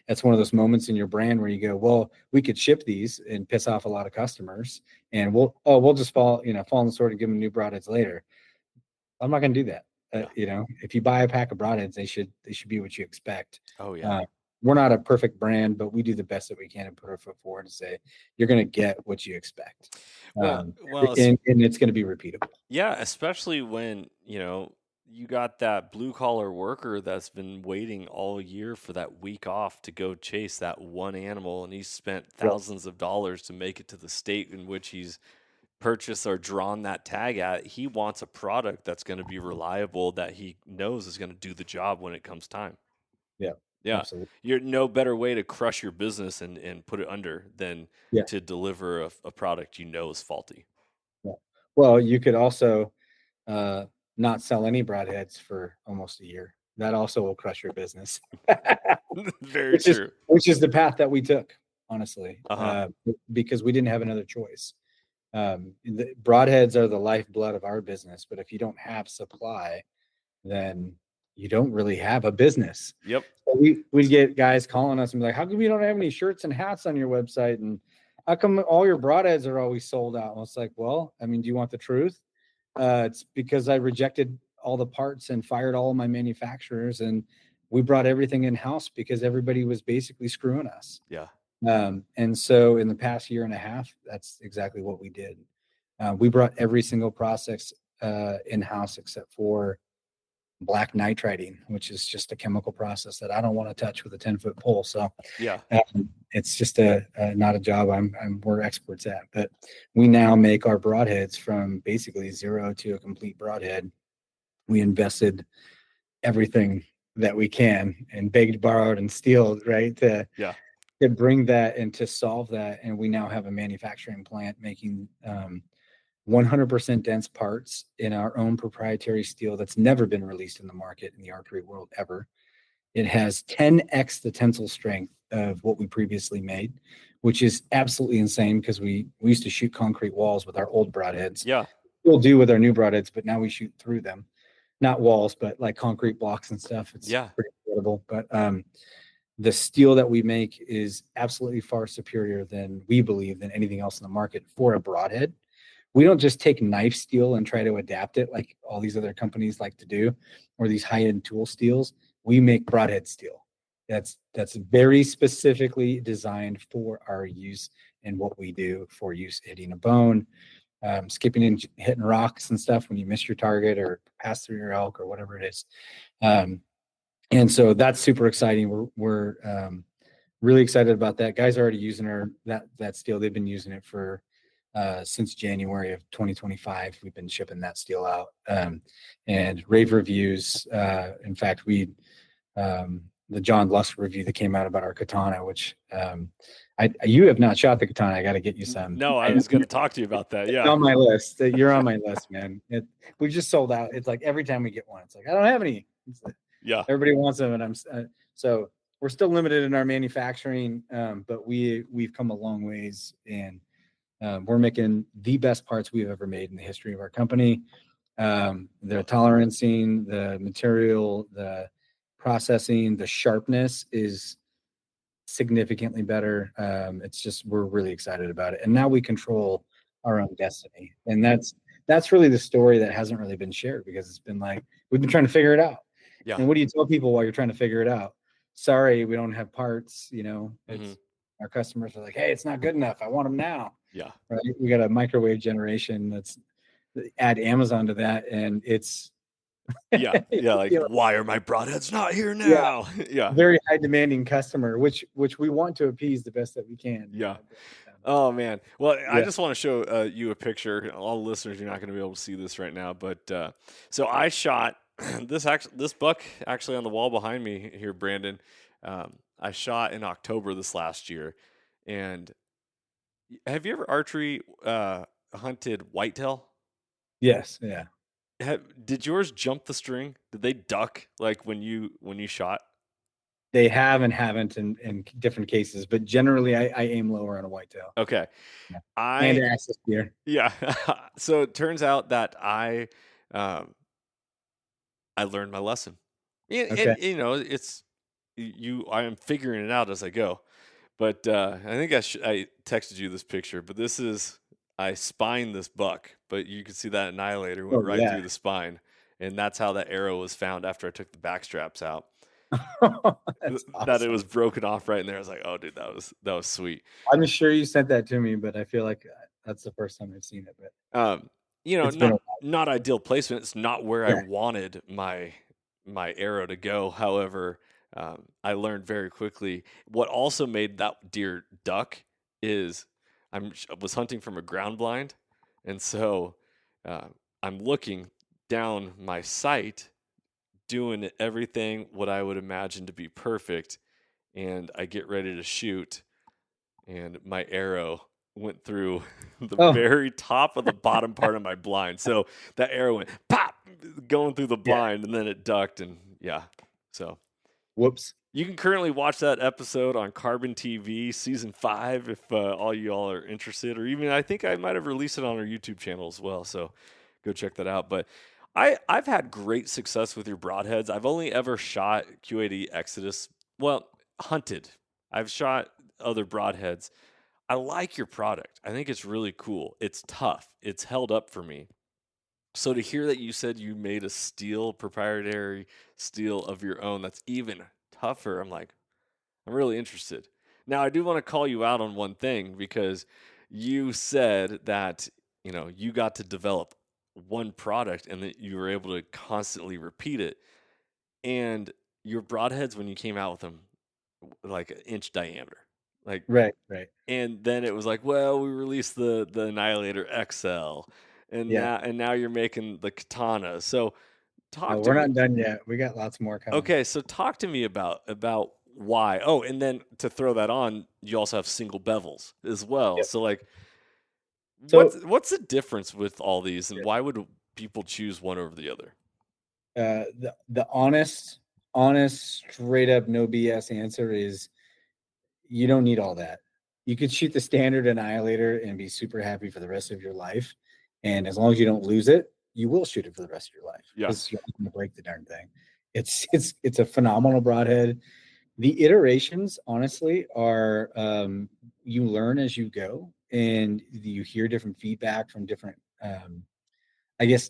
that's one of those moments in your brand where you go, well, we could ship these and piss off a lot of customers, and we'll just fall on the sword and give them new broadheads later. I'm not going to do that. If you buy a pack of broadheads, they should be what you expect. Oh yeah. We're not a perfect brand, but we do the best that we can and put our foot forward and say, you're going to get what you expect. Well, and it's going to be repeatable. Yeah, especially when, you got that blue collar worker that's been waiting all year for that week off to go chase that one animal, and he's spent thousands of dollars to make it to the state in which he's purchased or drawn that tag at. He wants a product that's going to be reliable, that he knows is going to do the job when it comes time. Yeah. Absolutely. You're no better way to crush your business and put it under than to deliver a product is faulty. Yeah. Well, you could also not sell any broadheads for almost a year. That also will crush your business. Very true. Which is the path that we took, honestly, Uh-huh. because we didn't have another choice. The broadheads are the lifeblood of our business, but if you don't have supply, then you don't really have a business. Yep. So we'd get guys calling us and be like, how come you don't have any shirts and hats on your website? And how come all your broadheads are always sold out? And it's like, well, I mean, do you want the truth? It's because I rejected all the parts and fired all of my manufacturers, and we brought everything in house because everybody was basically screwing us. Yeah. And so in the past year and a half, that's exactly what we did. We brought every single process in house except for black nitriding, which is just a chemical process that I don't want to touch with a 10-foot pole. So Yeah. it's just not a job we're experts at. But we now make our broadheads from basically zero to a complete broadhead. We invested everything that we can and begged, borrowed, and stealed, right, to bring that and to solve that. And we now have a manufacturing plant making 100% dense parts in our own proprietary steel that's never been released in the market in the archery world ever. It has 10x the tensile strength of what we previously made, which is absolutely insane because we used to shoot concrete walls with our old broadheads. Yeah. We'll do with our new broadheads, but now we shoot through them. Not walls, but like concrete blocks and stuff. It's pretty incredible. But the steel that we make is absolutely far superior than we believe than anything else in the market for a broadhead. We don't just take knife steel and try to adapt it like all these other companies like to do, or these high-end tool steels. We make broadhead steel. That's very specifically designed for our use and what we do for use hitting a bone, skipping and hitting rocks and stuff when you miss your target or pass through your elk or whatever it is. And so that's super exciting. We're really excited about that. Guys are already using that steel. They've been using it for since January of 2025. We've been shipping that steel out, and rave reviews. In fact, the John Lusk review that came out about our katana, which you have not shot the katana. I got to get you some. No, I was going to talk to you about that. Yeah, on my list. You're on my list, man. We just sold out. It's like every time we get one, it's like I don't have any. Yeah, everybody wants them, and so we're still limited in our manufacturing, but we've come a long ways, and we're making the best parts we've ever made in the history of our company. The tolerancing, the material, the processing, the sharpness is significantly better. It's just we're really excited about it, and now we control our own destiny, and that's really the story that hasn't really been shared because it's been like we've been trying to figure it out. Yeah. And what do you tell people while you're trying to figure it out? Sorry, we don't have parts. It's our customers are like, hey, it's not good enough. I want them now. Yeah. Right. We got a microwave generation that's add Amazon to that, and it's like why are my broadheads not here now? Yeah. Very high demanding customer, which we want to appease the best that we can. Yeah. Oh man. Well, I just want to show you a picture. All the listeners, you're not going to be able to see this right now, but so I shot this buck actually on the wall behind me here, Brandon. I shot in October this last year. And have you ever archery hunted whitetail? Yes. Yeah. Did yours jump the string? Did they duck like when you shot? They have and haven't in different cases, but generally I aim lower on a whitetail. Okay. Yeah. And access deer. Yeah. So it turns out that I learned my lesson. And it's I am figuring it out as I go. But I think I texted you this picture, but I spined this buck, but you can see that Annihilator went through the spine. And that's how that arrow was found after I took the back straps out. That's awesome. That it was broken off right in there. I was like, oh, dude, that was sweet. I'm sure you sent that to me, but I feel like that's the first time I've seen it. But not ideal placement. It's not where I wanted my arrow to go. However, I learned very quickly. What also made that deer duck is I was hunting from a ground blind, and so I'm looking down my sight, doing everything what I would imagine to be perfect, and I get ready to shoot, and my arrow went through the very top of the bottom part of my blind. So that arrow went pop, going through the blind, and then it ducked, and so. Whoops. You can currently watch that episode on Carbon TV season 5 if all y'all are interested, or even I think I might have released it on our YouTube channel as well. So go check that out. But I've had great success with your broadheads. I've only ever shot Q80 Exodus. Well, hunted. I've shot other broadheads. I like your product. I think it's really cool. It's tough. It's held up for me. So to hear that you said you made a proprietary steel of your own, that's even tougher. I'm really interested. Now, I do want to call you out on one thing because you said that, you got to develop one product and that you were able to constantly repeat it. And your broadheads, when you came out with them, like an inch diameter, like, Right. and then it was like, well, we released the Annihilator XL, and Yeah. now you're making the katana. So No, talk to we're me. not done yet. We got lots more coming. Okay, so talk to me about why. Oh, and then to throw that on, you also have single bevels as well. Yep. So like, So what's the difference with all these, and why would people choose one over the other? the honest, straight up, no BS answer is you don't need all that. You could shoot the standard Annihilator and be super happy for the rest of your life. And as long as you don't lose it, you will shoot it for the rest of your life Yeah. because you're not going to break the darn thing. It's a phenomenal broadhead. The iterations, honestly, are you learn as you go, and you hear different feedback from different, I guess,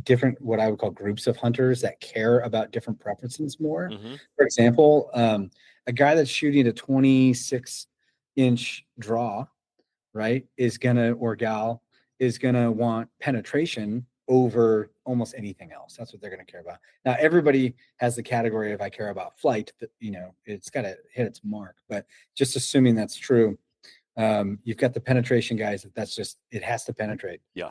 different what I would call groups of hunters that care about different preferences more. Mm-hmm. For example, a guy that's shooting a 26-inch draw, right, or gal is gonna want penetration over almost anything else. That's what they're gonna care about. Now, everybody has the category of I care about flight, that it's got to hit its mark. But just assuming that's true, you've got the penetration guys that's just it has to penetrate. Yeah.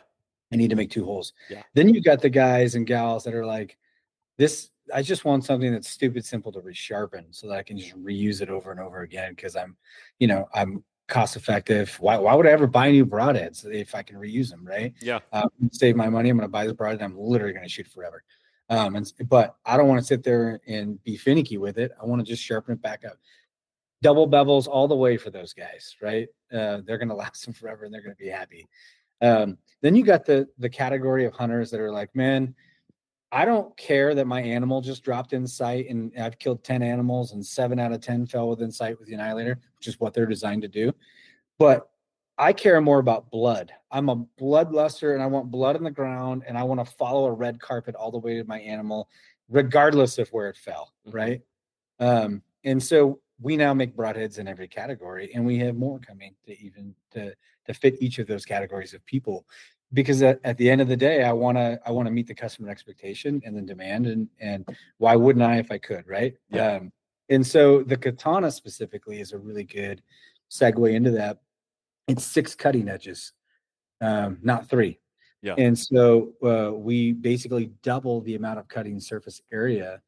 I need to make 2 holes. Yeah. Then you've got the guys and gals that are like, this, I just want something that's stupid simple to resharpen so that I can just reuse it over and over again because I'm cost effective. Why would I ever buy new broadheads if I can reuse them, right? Yeah. Save my money. I'm going to buy this broadhead. I'm literally going to shoot forever. But I don't want to sit there and be finicky with it. I want to just sharpen it back up. Double bevels all the way for those guys, right? They're going to last them forever and they're going to be happy. Then you got the category of hunters that are like, man, I don't care that my animal just dropped in sight and I've killed 10 animals and 7 out of 10 fell within sight with the Annihilator, which is what they're designed to do. But I care more about blood. I'm a bloodluster and I want blood on the ground and I want to follow a red carpet all the way to my animal, regardless of where it fell. Mm-hmm. Right. And so we now make broadheads in every category, and we have more coming to fit each of those categories of people. Because at the end of the day, I want to meet the customer expectation and the demand, and why wouldn't I if I could, right? Yeah. And so the katana specifically is a really good segue into that. It's 6 cutting edges, not 3. Yeah. And so we basically double the amount of cutting surface area,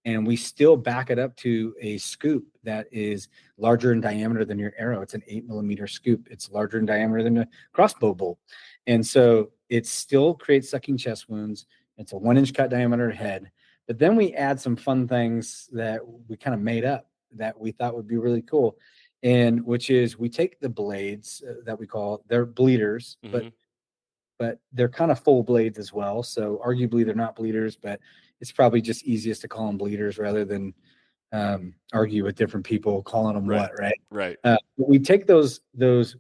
and we still back it up to a scoop that is larger in diameter than your arrow. It's an 8mm scoop. It's larger in diameter than a crossbow bolt. And so it still creates sucking chest wounds. It's a 1-inch cut diameter head. But then we add some fun things that we kind of made up that we thought would be really cool. And which is we take the blades that we call, they're bleeders, Mm-hmm. but they're kind of full blades as well. So arguably they're not bleeders, but it's probably just easiest to call them bleeders rather than argue with different people calling them what, right? Right. We take those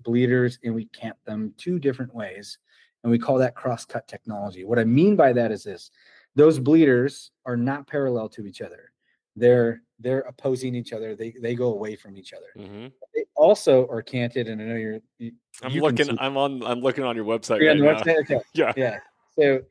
bleeders and we cant them 2 different ways, and we call that cross-cut technology. What I mean by that is this: those bleeders are not parallel to each other. They're opposing each other. They go away from each other. Mm-hmm. They also are canted, and I know I'm looking on your website you're right on the now. website? Okay. Yeah. So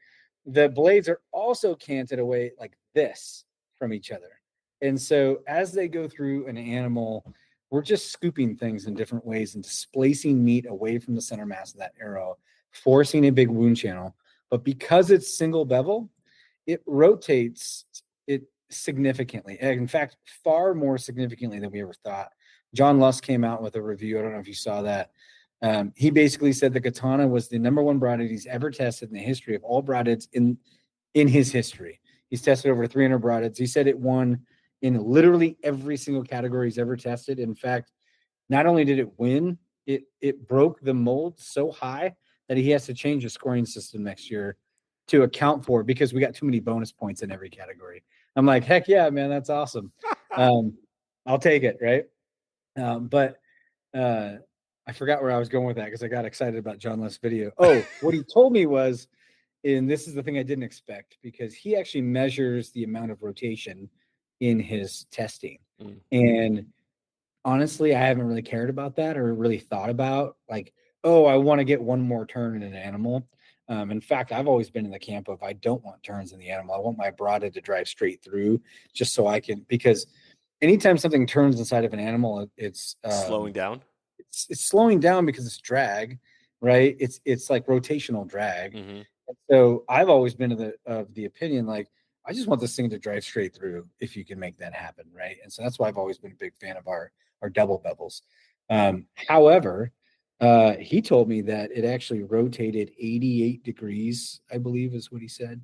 the blades are also canted away like this from each other. And so as they go through an animal, we're just scooping things in different ways and displacing meat away from the center mass of that arrow, forcing a big wound channel. But because it's single bevel, it rotates it significantly. And in fact, far more significantly than we ever thought. John Lusk came out with a review. I don't know if you saw that. He basically said the katana was the #1 broadhead he's ever tested in the history of all broadheads in his history. He's tested over 300 broadheads. He said it won in literally every single category he's ever tested. In fact, not only did it win, it broke the mold so high that he has to change the scoring system next year to account for, because we got too many bonus points in every category. I'm like, heck yeah, man, that's awesome. I'll take it, right? But I forgot where I was going with that because I got excited about John Lusk's video. Oh, what he told me was, and this is the thing I didn't expect, because he actually measures the amount of rotation in his testing. And honestly, I haven't really cared about that or really thought about like, oh, I want to get one more turn in an animal. In fact, I've always been in the camp of I don't want turns in the animal. I want my broadhead to drive straight through, just so I can, because anytime something turns inside of an animal, Slowing down. it's slowing down because it's drag, right? It's like rotational drag. Mm-hmm. So I've always been of the opinion, like, I just want this thing to drive straight through if you can make that happen, right? And so that's why I've always been a big fan of our double bevels. However, he told me that it actually rotated 88 degrees, I believe is what he said.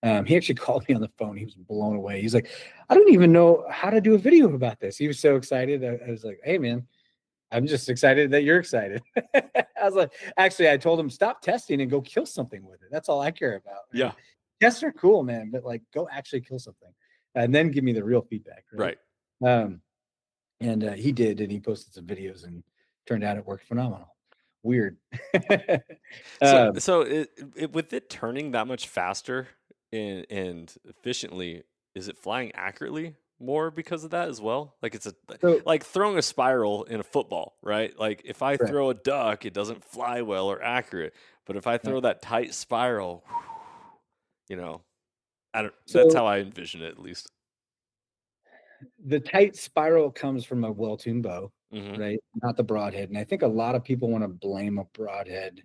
He actually called me on the phone. He was blown away. He's like, I don't even know how to do a video about this. He was so excited. I was like, hey, man, I'm just excited that you're excited. I was like, actually, I told him, stop testing and go kill something with it. That's all I care about. Right? Yeah. Tests are cool, man, but like, go actually kill something and then give me the real feedback. Right. Right. And he did, and he posted some videos, and turned out it worked phenomenal. Weird. With it turning that much faster and efficiently, is it flying accurately more because of that as well? Like So, like throwing a spiral in a football, right? Like if I right, throw a duck, it doesn't fly well or accurate. But if I right. throw that tight spiral, you know, I don't. That's So how I envision it, at least. the tight spiral comes from a well-tuned bow, Mm-hmm. right? Not the broadhead. And I think a lot of people want to blame a broadhead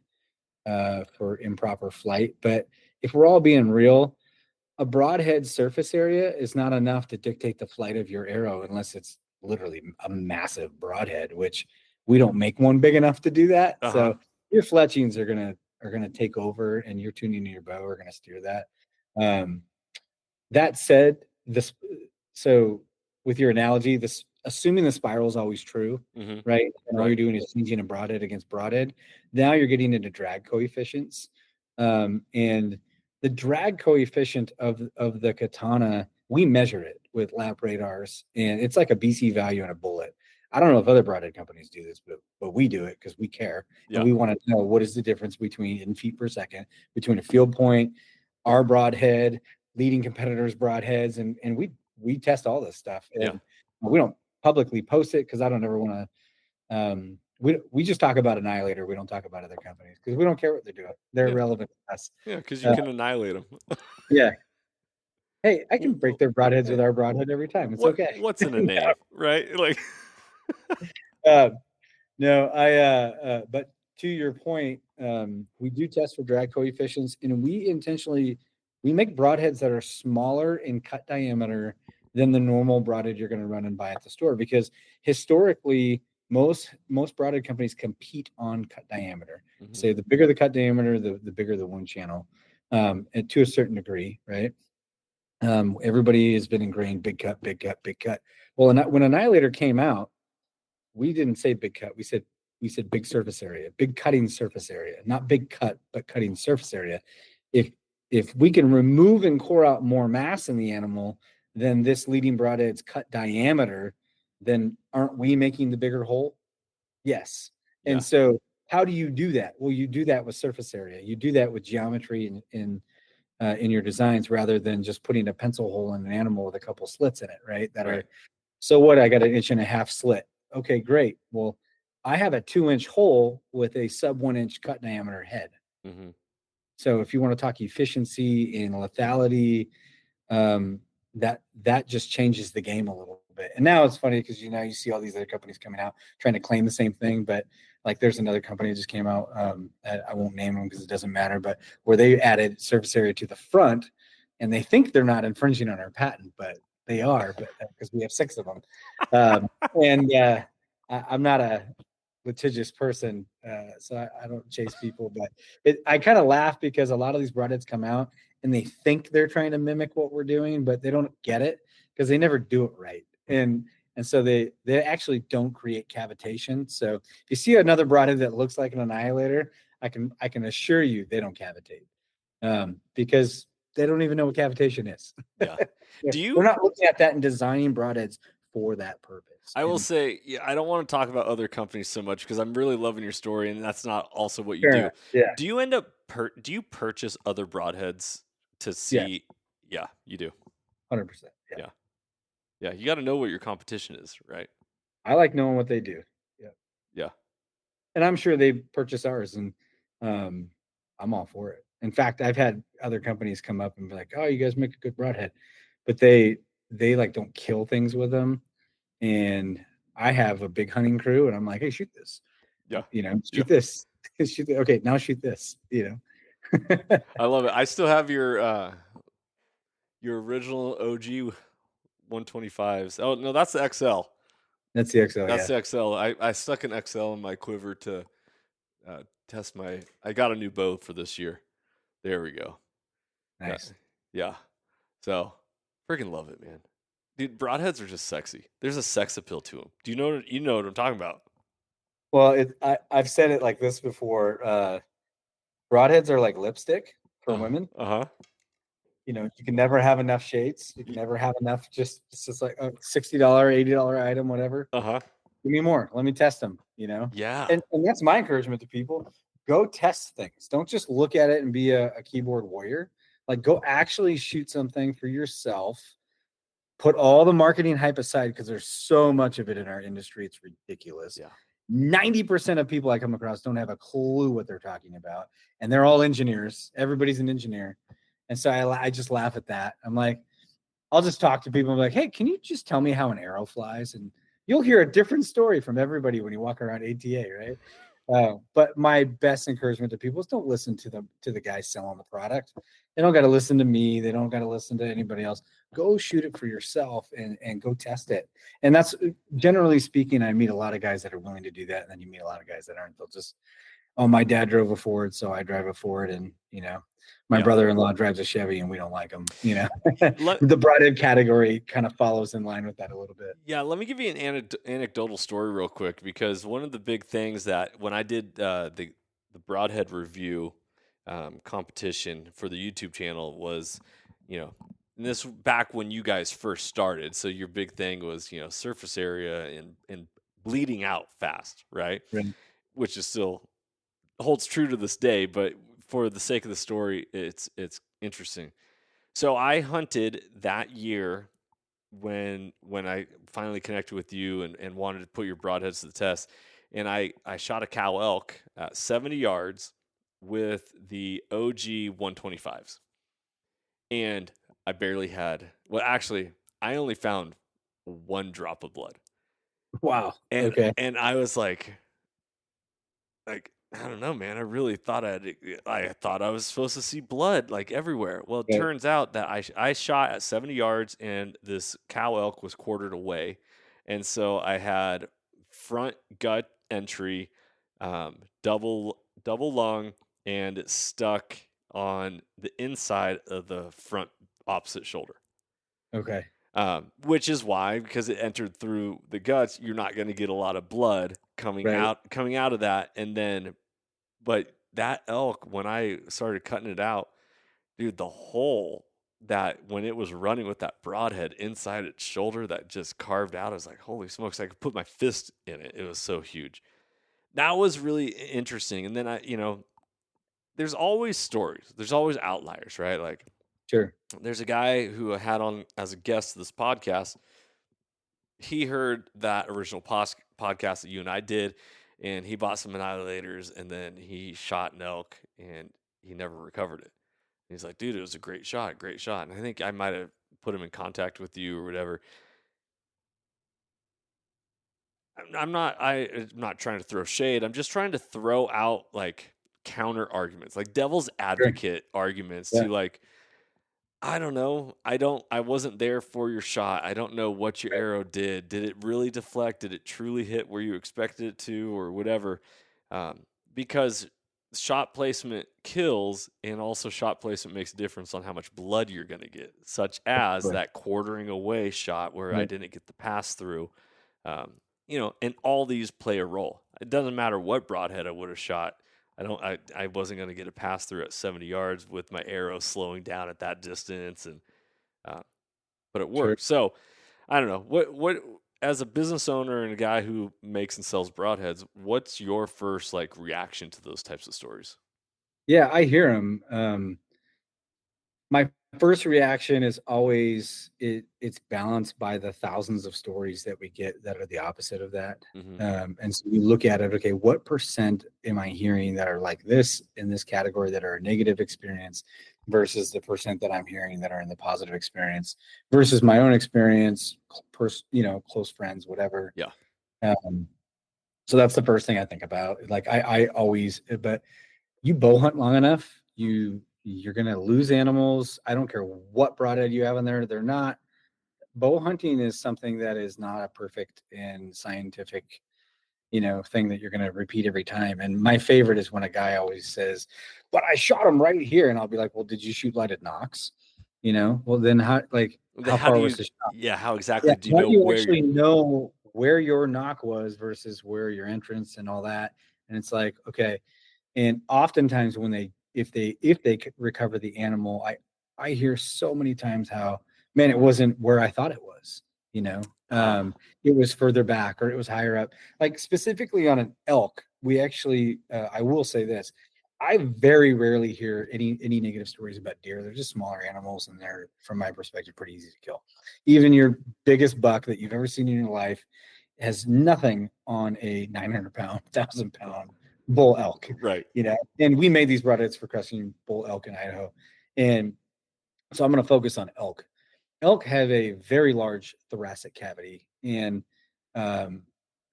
for improper flight. But if we're all being real, a broadhead surface area is not enough to dictate the flight of your arrow unless it's literally a massive broadhead, which we don't make one big enough to do that. Uh huh. So your fletchings are gonna take over, and your tuning of your bow are gonna steer that. Um, that said, this so with your analogy, this assuming the spiral is always true, Mm-hmm. right? And all Right. you're doing is changing a broadhead against broadhead. Now you're getting into drag coefficients, and the drag coefficient of the katana, we measure it with lap radars, and it's like a BC value in a bullet. I don't know if other broadhead companies do this, but we do it because we care, and Yeah. we want to know what is the difference between in feet per second between a field point, our broadhead, leading competitors' broadheads, and we test all this stuff, Yeah. and we don't publicly post it because I don't ever want to. We just talk about Annihilator. We don't talk about other companies because we don't care what they're doing. They're Yeah. irrelevant to us. Yeah. Because you Uh, can annihilate them. yeah. Hey, I can break their broadheads with our broadhead every time. It's okay. What's in a name, right? Like. uh, no, but to your point, we do test for drag coefficients, and we make broadheads that are smaller in cut diameter than the normal broadhead you're going to run and buy at the store, because historically most broadhead companies compete on cut diameter. Mm-hmm. Say the bigger the cut diameter, the bigger the wound channel, and to a certain degree, right? Everybody has been ingrained big cut, big cut, big cut. Well, when Annihilator came out, we didn't say big cut. We said big surface area, big cutting surface area, not big cut, but cutting surface area. If if we can remove and core out more mass in the animal than this leading broadhead's cut diameter, then aren't we making the bigger hole? Yes. And Yeah. so how do you do that? Well, you do that with surface area. You do that with geometry in your designs, rather than just putting a pencil hole in an animal with a couple slits in it, right? That Right. are, so what? I got an inch and a half slit. Okay, great. Well, I have a 2-inch hole with a sub 1-inch cut diameter head. Mm-hmm. So if you want to talk efficiency and lethality, um, that just changes the game a little bit. And now it's funny because you see all these other companies coming out trying to claim the same thing, but like there's another company that just came out. I won't name them because it doesn't matter, but where they added surface area to the front, and they think they're not infringing on our patent, but they are, but because we have 6 of them. And I'm not a litigious person, so I don't chase people. But I kind of laugh because a lot of these broadheads come out and they think they're trying to mimic what we're doing, but they don't get it because they never do it right. And so they actually don't create cavitation. So if you see another broadhead that looks like an Annihilator, I can assure you they don't cavitate, because they don't even know what cavitation is. Yeah. Do They're you? not looking at that and designing broadheads for that purpose. I will And say, yeah, I don't want to talk about other companies so much because I'm really loving your story, and that's not also what you fair do. enough. Yeah. Do you end up do you purchase other broadheads to Yes. see? Yeah, you do. 100%. Yeah. Yeah, yeah. You got to know what your competition is, right? I like knowing what they do. Yeah. Yeah. And I'm sure they purchase ours, and um, I'm all for it. In fact, I've had other companies come up and be like, "Oh, you guys make a good broadhead," but they like don't kill things with them. And I have a big hunting crew, and I'm like, "Hey, shoot this, Yeah. Yeah. shoot this, shoot this. Okay, now shoot this." I love it. I still have your original OG 125s. Oh no, that's the XL. That's the XL, That's yeah. the XL. I stuck an XL in my quiver to test my. I got a new bow for this year. There we go. Nice. Yeah. So, freaking love it, man. Dude, broadheads are just sexy. There's a sex appeal to them. Do you know what I'm talking about? Well, I've said it like this before. Broadheads are like lipstick for women. Uh-huh. You can never have enough shades. You can never have enough. It's just like a $60, $80 item, whatever. Uh-huh. Give me more. Let me test them. Yeah. And that's my encouragement to people. Go test things. Don't just look at it and be a keyboard warrior. Like, go actually shoot something for yourself. Put all the marketing hype aside, because there's so much of it in our industry. It's ridiculous. Yeah. 90% of people I come across don't have a clue what they're talking about. And they're all engineers. Everybody's an engineer. And so I just laugh at that. I'm like, I'll just talk to people and be like, "Hey, can you just tell me how an arrow flies?" And you'll hear a different story from everybody when you walk around ATA, right? But my best encouragement to people is don't listen to the guys selling the product. They don't got to listen to me. They don't got to listen to anybody else. Go shoot it for yourself and go test it. And that's, generally speaking, I meet a lot of guys that are willing to do that. And then you meet a lot of guys that aren't. They'll just, "Oh, my dad drove a Ford, so I drive a Ford." And, my brother-in-law drives a Chevy and we don't like them. The broadhead category kind of follows in line with that a little bit. Yeah, let me give you an anecdotal story real quick, because one of the big things that when I did the broadhead review competition for the YouTube channel was, and this back when you guys first started. So your big thing was, surface area and bleeding out fast, right? Right. Which is still holds true to this day, but for the sake of the story, it's interesting. So I hunted that year when I finally connected with you and wanted to put your broadheads to the test. And I shot a cow elk at 70 yards with the OG 125s. And I barely had, well, actually, I only found one drop of blood. Wow. And, okay. And I was like, I don't know, man. I really thought I thought I was supposed to see blood like everywhere. Well, it turns out that I shot at 70 yards and this cow elk was quartered away. And so I had front gut entry, double lung, and it stuck on the inside of the front opposite shoulder. Okay. Which is why, because it entered through the guts, you're not going to get a lot of blood coming out of that. And then, but that elk, when I started cutting it out, dude, the hole that when it was running with that broadhead inside its shoulder that just carved out, I was like, holy smokes, I could put my fist in it. It was so huge. That was really interesting. And then there's always stories. There's always outliers, right? Like, sure. There's a guy who I had on as a guest to this podcast. He heard that original podcast that you and I did, and he bought some annihilators, and then he shot an elk, and he never recovered it. And he's like, dude, it was a great shot. And I think I might have put him in contact with you or whatever. I'm not trying to throw shade. I'm just trying to throw out like counter arguments, like devil's advocate arguments to like, I don't know. I wasn't there for your shot. I don't know what your arrow did. Did it really deflect? Did it truly hit where you expected it to, or whatever? Because shot placement kills, and also shot placement makes a difference on how much blood you're going to get, such as that quartering away shot where I didn't get the pass through. And all these play a role. It doesn't matter what broadhead I would have shot. I wasn't going to get a pass through at 70 yards with my arrow slowing down at that distance, and but it worked. Sure. So I don't know what as a business owner and a guy who makes and sells broadheads, what's your first like reaction to those types of stories? Yeah, I hear them. My first reaction is always it's balanced by the thousands of stories that we get that are the opposite of that. Mm-hmm. And so you look at it, okay, what percent am I hearing that are like this in this category that are a negative experience versus the percent that I'm hearing that are in the positive experience versus my own experience, close friends, whatever. Yeah. So that's the first thing I think about. Like I always, but you bow hunt long enough, you're gonna lose animals. I don't care what broadhead you have in there. They're not. Bow hunting is something that is not a perfect and scientific, thing that you're gonna repeat every time. And my favorite is when a guy always says, "But I shot him right here," and I'll be like, "Well, did you shoot lighted knocks? Well, then Then how how do far was you? the shot? Yeah. How Yeah, exactly do you how do know you where? actually know where your knock was versus where your entrance and all that?" And it's like, okay. And oftentimes when if they recover the animal, I hear so many times how, man, it wasn't where I thought it was. You know, Ah. it was further back or it was higher up. Like specifically on an elk, we actually, I will say this, I very rarely hear any negative stories about deer. They're just smaller animals, and they're, from my perspective, pretty easy to kill. Even your biggest buck that you've ever seen in your life has nothing on a 900-pound, 1,000-pound bull elk. Right. And we made these broadheads for cresting bull elk in Idaho, and so I'm going to focus on elk. Elk have a very large thoracic cavity, and um,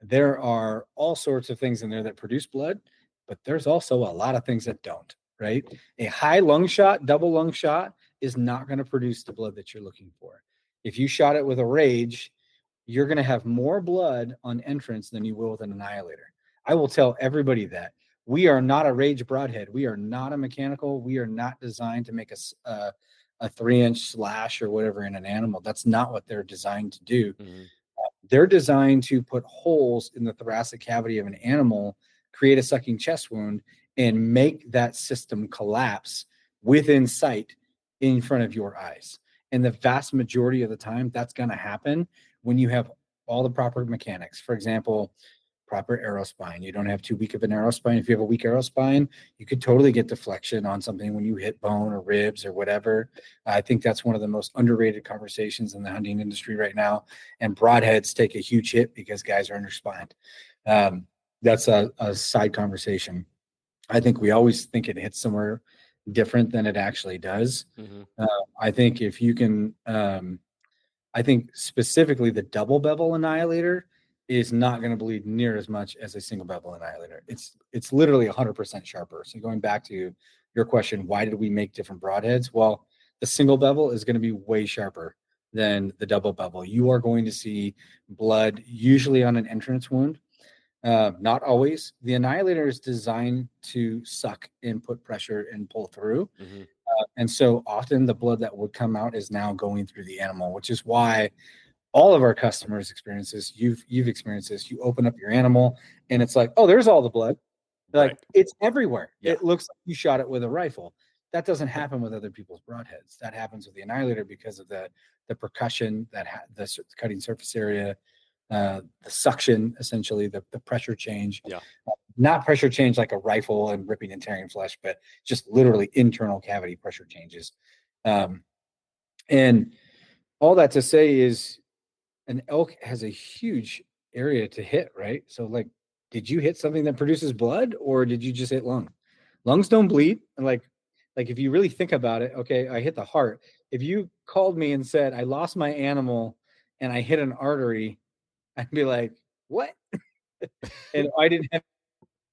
there are all sorts of things in there that produce blood, but there's also a lot of things that don't. Right? A high lung shot, double lung shot, is not going to produce the blood that you're looking for. If you shot it with a rage, you're going to have more blood on entrance than you will with an annihilator. I will tell everybody that we are not a rage broadhead. We are not a mechanical. We are not designed to make a 3-inch slash or whatever in an animal. That's not what they're designed to do. Mm-hmm. They're designed to put holes in the thoracic cavity of an animal, create a sucking chest wound, and make that system collapse within sight in front of your eyes. And the vast majority of the time, that's going to happen when you have all the proper mechanics. For example, proper arrow spine. You don't have too weak of an arrow spine. If you have a weak arrow spine, you could totally get deflection on something when you hit bone or ribs or whatever. I think that's one of the most underrated conversations in the hunting industry right now. And broadheads take a huge hit because guys are underspined. That's a side conversation. I think we always think it hits somewhere different than it actually does. Mm-hmm. I think if you can, I think specifically the double bevel annihilator is not going to bleed near as much as a single bevel annihilator. It's literally 100% sharper. So going back to your question, why did we make different broadheads? Well, the single bevel is going to be way sharper than the double bevel. You are going to see blood usually on an entrance wound. Not always. The annihilator is designed to suck and put pressure and pull through. Mm-hmm. And so often the blood that would come out is now going through the animal, which is why all of our customers experiences, you've experienced this. You open up your animal and it's like, oh, there's all the blood. Like Right. it's everywhere. Yeah. It looks like you shot it with a rifle. That doesn't happen with other people's broadheads. That happens with the annihilator because of the percussion, the cutting surface area, the suction, essentially the pressure change. Yeah. Not pressure change like a rifle and ripping and tearing flesh, but just literally internal cavity pressure changes. And all that to say is an elk has a huge area to hit, right? So like, did you hit something that produces blood or did you just hit lung? Lungs don't bleed. And like if you really think about it, okay, I hit the heart. If you called me and said I lost my animal and I hit an artery, I'd be like, what? And I didn't have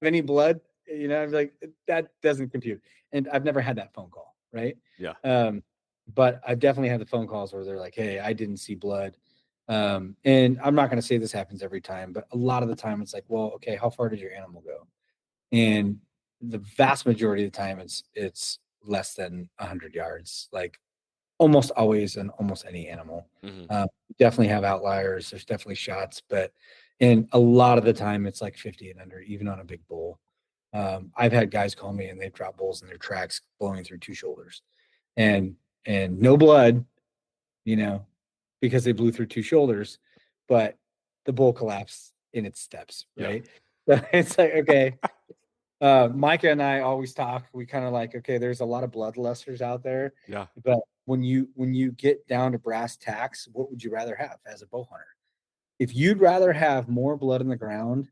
any blood, I'd be like, that doesn't compute. And I've never had that phone call, right? Yeah. But I've definitely had the phone calls where they're like, hey, I didn't see blood. And I'm not going to say this happens every time, but a lot of the time it's like, well, okay, how far did your animal go? And the vast majority of the time it's less than 100 yards, like almost always in almost any animal. Mm-hmm. Definitely have outliers. There's definitely shots, and a lot of the time it's like 50 and under, even on a big bull. I've had guys call me and they've dropped bulls in their tracks blowing through 2 shoulders and no blood, because they blew through 2 shoulders, but the bull collapsed in its steps, right? So it's like, okay, Micah and I always talk. We kind of like, okay, there's a lot of bloodlusters out there, Yeah. but when you get down to brass tacks, what would you rather have as a bow hunter? If you'd rather have more blood in the ground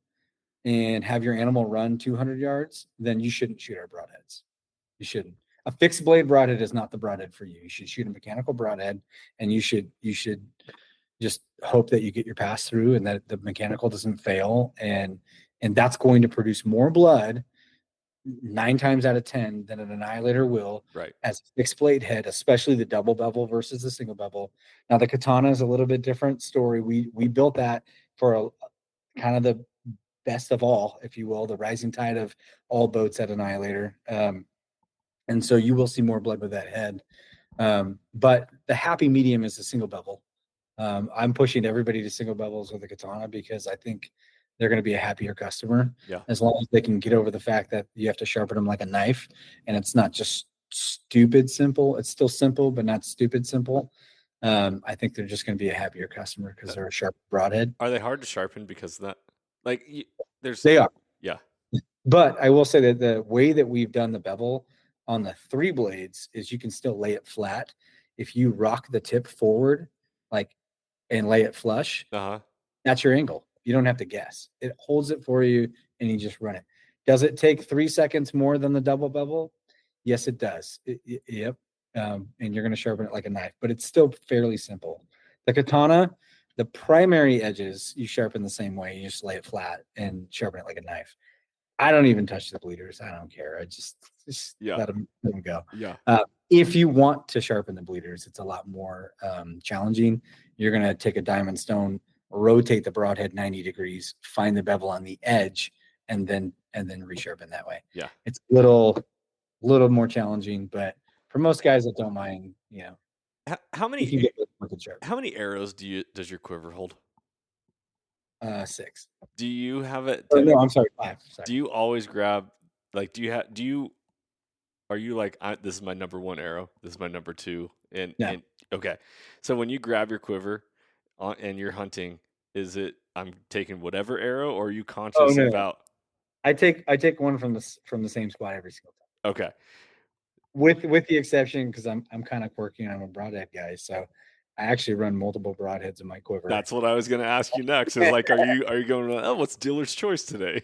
and have your animal run 200 yards, then you shouldn't shoot our broadheads. You shouldn't. A fixed blade broadhead is not the broadhead for you. You should shoot a mechanical broadhead, and you should just hope that you get your pass through and that the mechanical doesn't fail, and that's going to produce more blood 9 times out of 10 than an Annihilator will Right. as a fixed blade head, especially the double bevel versus the single bevel. Now the katana is a little bit different story. We built that for kind of the best of all, if you will, the rising tide of all boats at Annihilator. And so you will see more blood with that head. But the happy medium is the single bevel. I'm pushing everybody to single bevels with a katana because I think they're going to be a happier customer Yeah. as long as they can get over the fact that you have to sharpen them like a knife, and it's not just stupid simple. It's still simple, but not stupid simple. I think they're just going to be a happier customer because they're a sharp broadhead. Are they hard to sharpen because of that? Like, there's, They are. yeah. But I will say that the way that we've done the bevel on the 3 blades is you can still lay it flat. If you rock the tip forward, like, and lay it flush, Uh-huh. that's your angle. You don't have to guess. It holds it for you and you just run it. Does it take 3 seconds more than the double bevel? Yes, it does. Yep. And you're going to sharpen it like a knife, but it's still fairly simple. The katana, the primary edges, you sharpen the same way. You just lay it flat and sharpen it like a knife. I don't even touch the bleeders. I don't care. I just Yeah. let them go. Yeah. If you want to sharpen the bleeders, it's a lot more challenging. You're going to take a diamond stone, rotate the broadhead 90 degrees, find the bevel on the edge, and then resharpen that way. Yeah. It's a little more challenging, but for most guys that don't mind, How you can many get wicked sharp. how many arrows does your quiver hold? 6. Do you have it Oh, no, I'm sorry, 5. Sorry. do you always grab, like, are you like, this is my number 1 arrow, this is my number 2, and No. and okay, so when you grab your quiver and you're hunting, is it, I'm taking whatever arrow, or are you conscious no. about? I take one from the same spot every single time. Okay, With the exception, because I'm kind of quirky and I'm a broadhead guy, so I actually run multiple broadheads in my quiver. that's what I was going to ask you next. Is like, are you going, oh, what's dealer's choice today?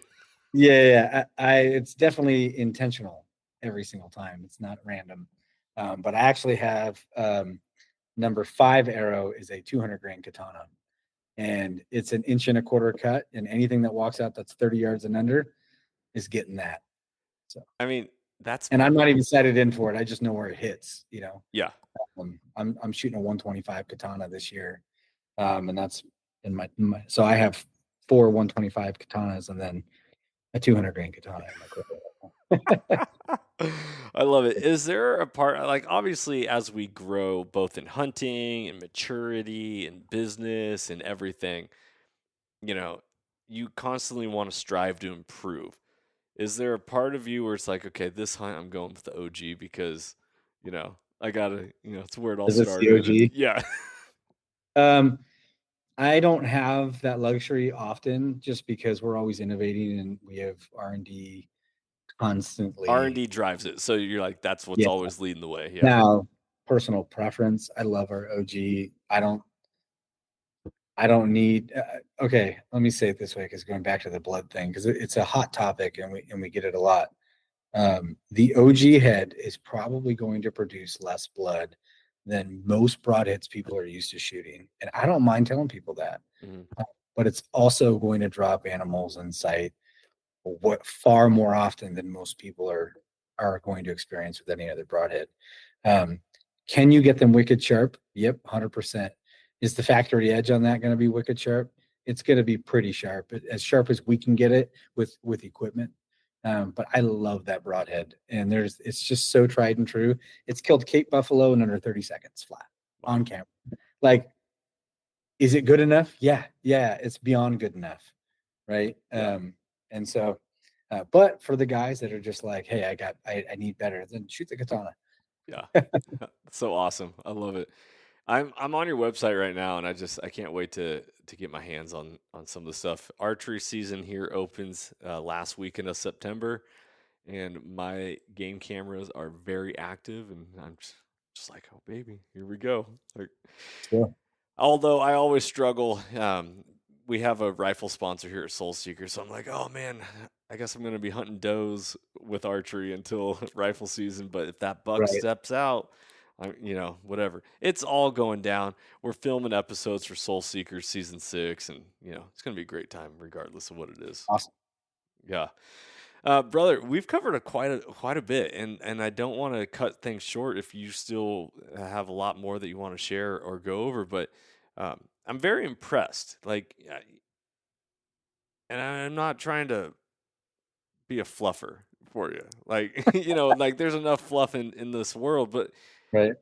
Yeah. It's definitely intentional every single time. It's not random. But I actually have number 5 arrow is a 200 grain katana, and it's an 1.25 inch cut, and anything that walks out that's 30 yards and under is getting that. So I mean, that's, and I'm not even sighted in for it. I just know where it hits. yeah. I'm shooting a 125 katana this year, and that's in my so I have 4 125 katanas and then a 200 grain katana in my quiver. I love it. Is there a part, like, obviously as we grow both in hunting and maturity and business and everything, you constantly want to strive to improve. Is there a part of you where it's like, okay, this hunt I'm going with the OG because, I gotta, it's where it all Is this the started. OG? Yeah. I don't have that luxury often, just because we're always innovating and we have R&D constantly. R&D drives it. So you're like, that's what's Yeah. always leading the way. Yeah. Now, personal preference, I love our OG. I don't need. Okay, let me say it this way, because going back to the blood thing, because it's a hot topic and we get it a lot. The OG head is probably going to produce less blood than most broadheads people are used to shooting, and I don't mind telling people that. Mhm. But it's also going to drop animals in sight far more often than most people are going to experience with any other broadhead. Can you get them wicked sharp? Yep, 100%. Is the factory edge on that going to be wicked sharp? It's going to be pretty sharp, as sharp as we can get it with equipment. But I love that broadhead, and it's just so tried and true. It's killed Cape buffalo in under 30 seconds flat on camera. Like, is it good enough? Yeah, it's beyond good enough, right? Yeah. And so, but for the guys that are just like, hey, I need better, then shoot the katana. Yeah. So awesome. I love it. I'm on your website right now, and I can't wait to get my hands on some of the stuff. Archery season here opens last weekend of September. and my game cameras are very active, and I'm just like, oh baby, here we go. Like, Sure. although I always struggle. We have a rifle sponsor here at Soul Seeker, so I'm like, oh man, I guess I'm going to be hunting does with archery until rifle season. But if that buck Right. steps out, whatever. It's all going down. We're filming episodes for Soul Seeker season 6, and it's going to be a great time regardless of what it is. Awesome. Yeah. Brother, we've covered quite a bit, and I don't want to cut things short if you still have a lot more that you want to share or go over, but I'm very impressed. And I'm not trying to be a fluffer for you, like like there's enough fluff in this world, but Right.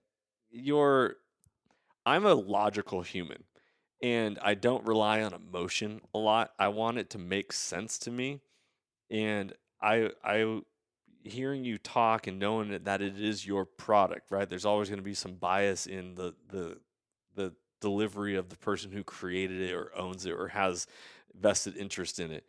you're I'm a logical human, and I don't rely on emotion a lot. I want it to make sense to me, and I hearing you talk and knowing that it is your product, right? There's always going to be some bias in the delivery of the person who created it or owns it or has vested interest in it.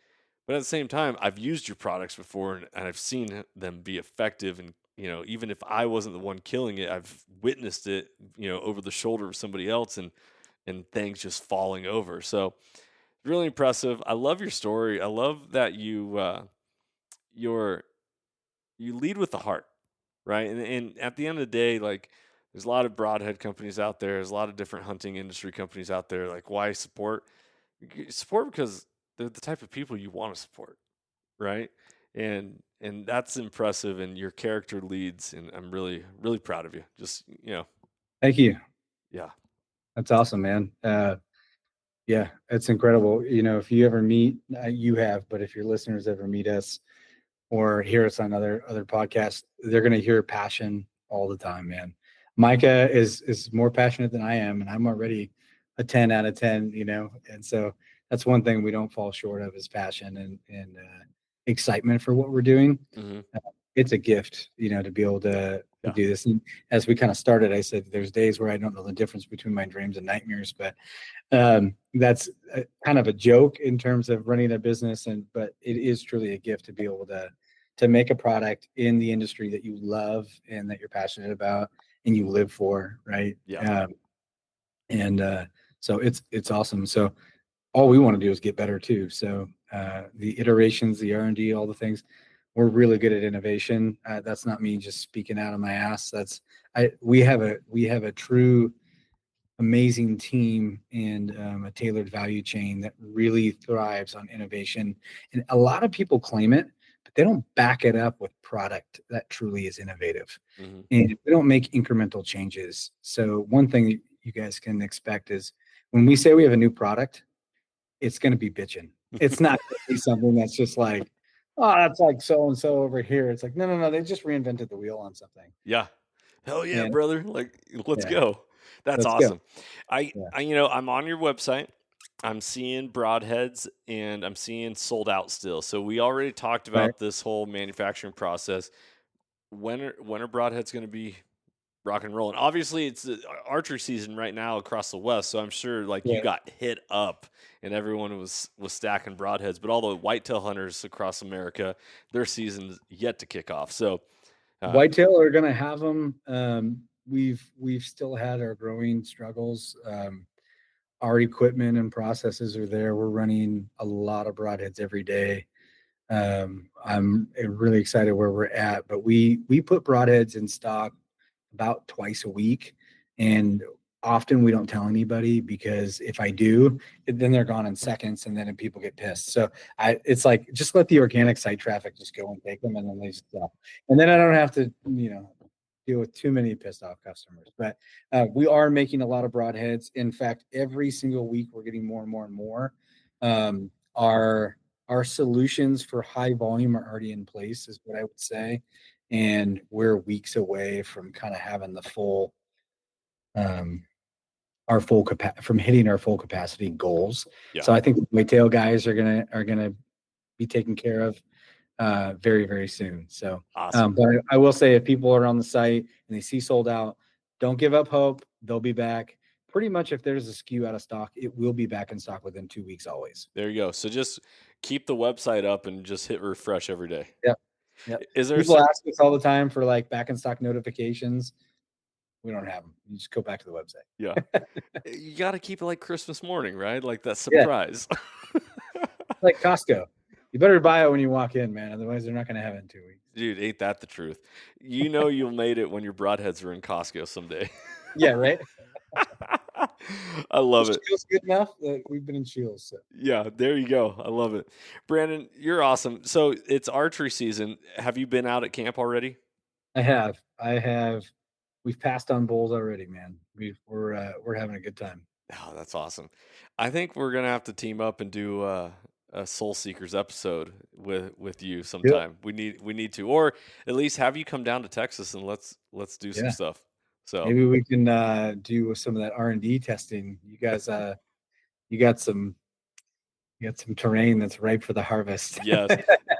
But at the same time, I've used your products before, and I've seen them be effective. And even if I wasn't the one killing it, I've witnessed it, over the shoulder of somebody else, and things just falling over. So really impressive. I love your story. I love that you lead with the heart, right? And at the end of the day, like, there's a lot of broadhead companies out there. There's a lot of different hunting industry companies out there. Like, why support? Support because they're the type of people you want to support, right? And that's impressive. And your character leads, and I'm really really proud of you. Just Thank you. yeah, That's awesome, man. Yeah, it's incredible. If you ever meet, you have, but if your listeners ever meet us or hear us on other podcasts, they're going to hear passion all the time, man. Micah is more passionate than I am, and I'm already a 10 out of 10, and so that's one thing we don't fall short of is passion and excitement for what we're doing. hmm It's a gift, to be able to yeah, do this. And as we kind of started, I said there's days where I don't know the difference between my dreams and nightmares, but that's kind of a joke in terms of running a business, but it is truly a gift to be able to make a product in the industry that you love and that you're passionate about and you live for, right? yeah, And so it's awesome. So all we want to do is get better too. So the iterations, the R&D, all the things, we're really good at innovation. That's not me just speaking out of my ass. We have a true amazing team and a tailored value chain that really thrives on innovation. And a lot of people claim it, but they don't back it up with product that truly is innovative. hmm And they don't make incremental changes. So one thing you guys can expect is when we say we have a new product, it's going to be bitching. It's not going to be something that's just like, oh, it's like so and so over here. It's like, no. They just reinvented the wheel on something. yeah. Hell yeah, And brother! Like, let's yeah, go. That's let's go. awesome. I'm on your website. I'm seeing broadheads, and I'm seeing sold out still. So we already talked Right. about this whole manufacturing process. When are broadheads going to be rock and rolling? Obviously, it's the archery season right now across the West, so I'm sure like you Yeah. got hit up, and everyone was stacking broadheads. But all the whitetail hunters across America, their season's yet to kick off. So Whitetail are going to have them. We've still had our growing struggles. Our equipment and processes are there. We're running a lot of broadheads every day. I'm really excited where we're at, but we put broadheads in stock about twice a week, and often we don't tell anybody because if I do, then they're gone in seconds, and then people get pissed. So it's like just let the organic site traffic just go and take them, and then they just sell. And then I don't have to deal with too many pissed off customers. But we are making a lot of broadheads. In fact, every single week we're getting more and more and more. Our solutions for high volume are already in place, is what I would say, and we're weeks away from kind of having the full from hitting our full capacity goals. yeah, So I think the whitetail guys are gonna be taken care of very, very soon. So, awesome. but I will say if people are on the site and they see sold out, don't give up hope. They'll be back. Pretty much if there's a SKU out of stock, it will be back in stock within 2 weeks always. There you go. So just keep the website up and just hit refresh every day. Yep. Yep. Is there People ask us all the time for like back in stock notifications. We don't have them. You just go back to the website. Yeah. You got to keep it like Christmas morning, right? Like that Yeah. surprise. Like Costco. You better buy it when you walk in, man. Otherwise, they're not going to have it in 2 weeks. Dude, ain't that the truth? You know you'll made it when your broadheads are in Costco someday. Yeah, right. I love it. Feels good enough that we've been in Shields. So. Yeah, there you go. I love it. Brandon, you're awesome. So it's archery season. Have you been out at camp already? I have. We've passed on bulls already, man. We're having a good time. Oh, that's awesome. I think we're gonna have to team up and do a Soul Seekers episode with you sometime. Yep. We need to, or at least have you come down to Texas and let's do some stuff. So maybe we can do some of that R&D testing. You guys, you got some terrain that's ripe for the harvest. Yes,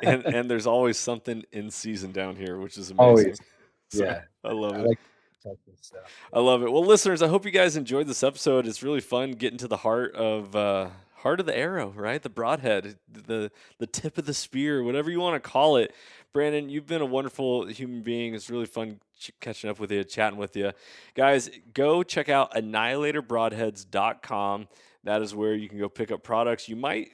and there's always something in season down here, which is amazing. Always. So, Yeah, I love it. Like Texas, so. I love it. Well, listeners, I hope you guys enjoyed this episode. It's really fun getting to the heart of the arrow, right? The broadhead, the tip of the spear, whatever you want to call it. Brandon, you've been a wonderful human being. It's really fun catching up with you, chatting with you. Guys, go check out AnnihilatorBroadheads.com. That is where you can go pick up products. You might,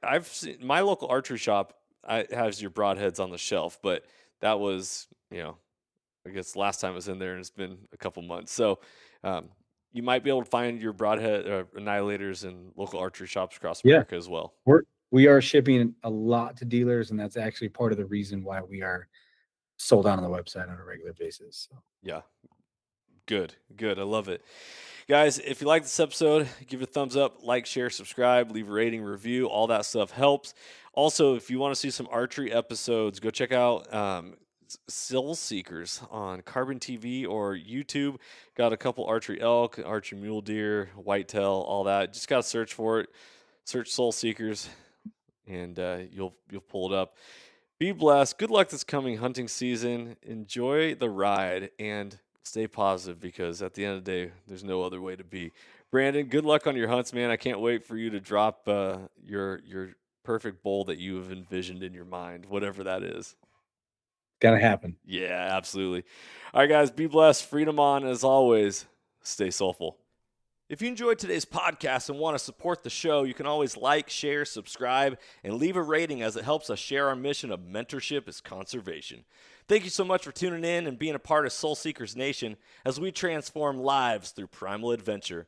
I've seen my local archery shop has your broadheads on the shelf, but that was, I guess last time I was in there and it's been a couple months. So you might be able to find your broadhead annihilators in local archery shops across America as well. We are shipping a lot to dealers, and that's actually part of the reason why we are sold out on the website on a regular basis. So. Yeah. Good. I love it. Guys, if you like this episode, give it a thumbs up, like, share, subscribe, leave a rating, review. All that stuff helps. Also, if you want to see some archery episodes, go check out Soul Seekers on Carbon TV or YouTube. Got a couple archery elk, archery mule deer, whitetail, all that. Just got to search for it. Search Soul Seekers, and you'll pull it up. Be blessed. Good luck this coming hunting season. Enjoy the ride and stay positive, because at the end of the day, there's no other way to be. Brandon, good luck on your hunts, man. I can't wait for you to drop your perfect bull that you have envisioned in your mind, whatever that is. Gotta happen. Yeah, absolutely. All right, guys, be blessed. Freedom on. As always, stay soulful. If you enjoyed today's podcast and want to support the show, you can always like, share, subscribe, and leave a rating, as it helps us share our mission of mentorship is conservation. Thank you so much for tuning in and being a part of Soul Seekers Nation as we transform lives through primal adventure.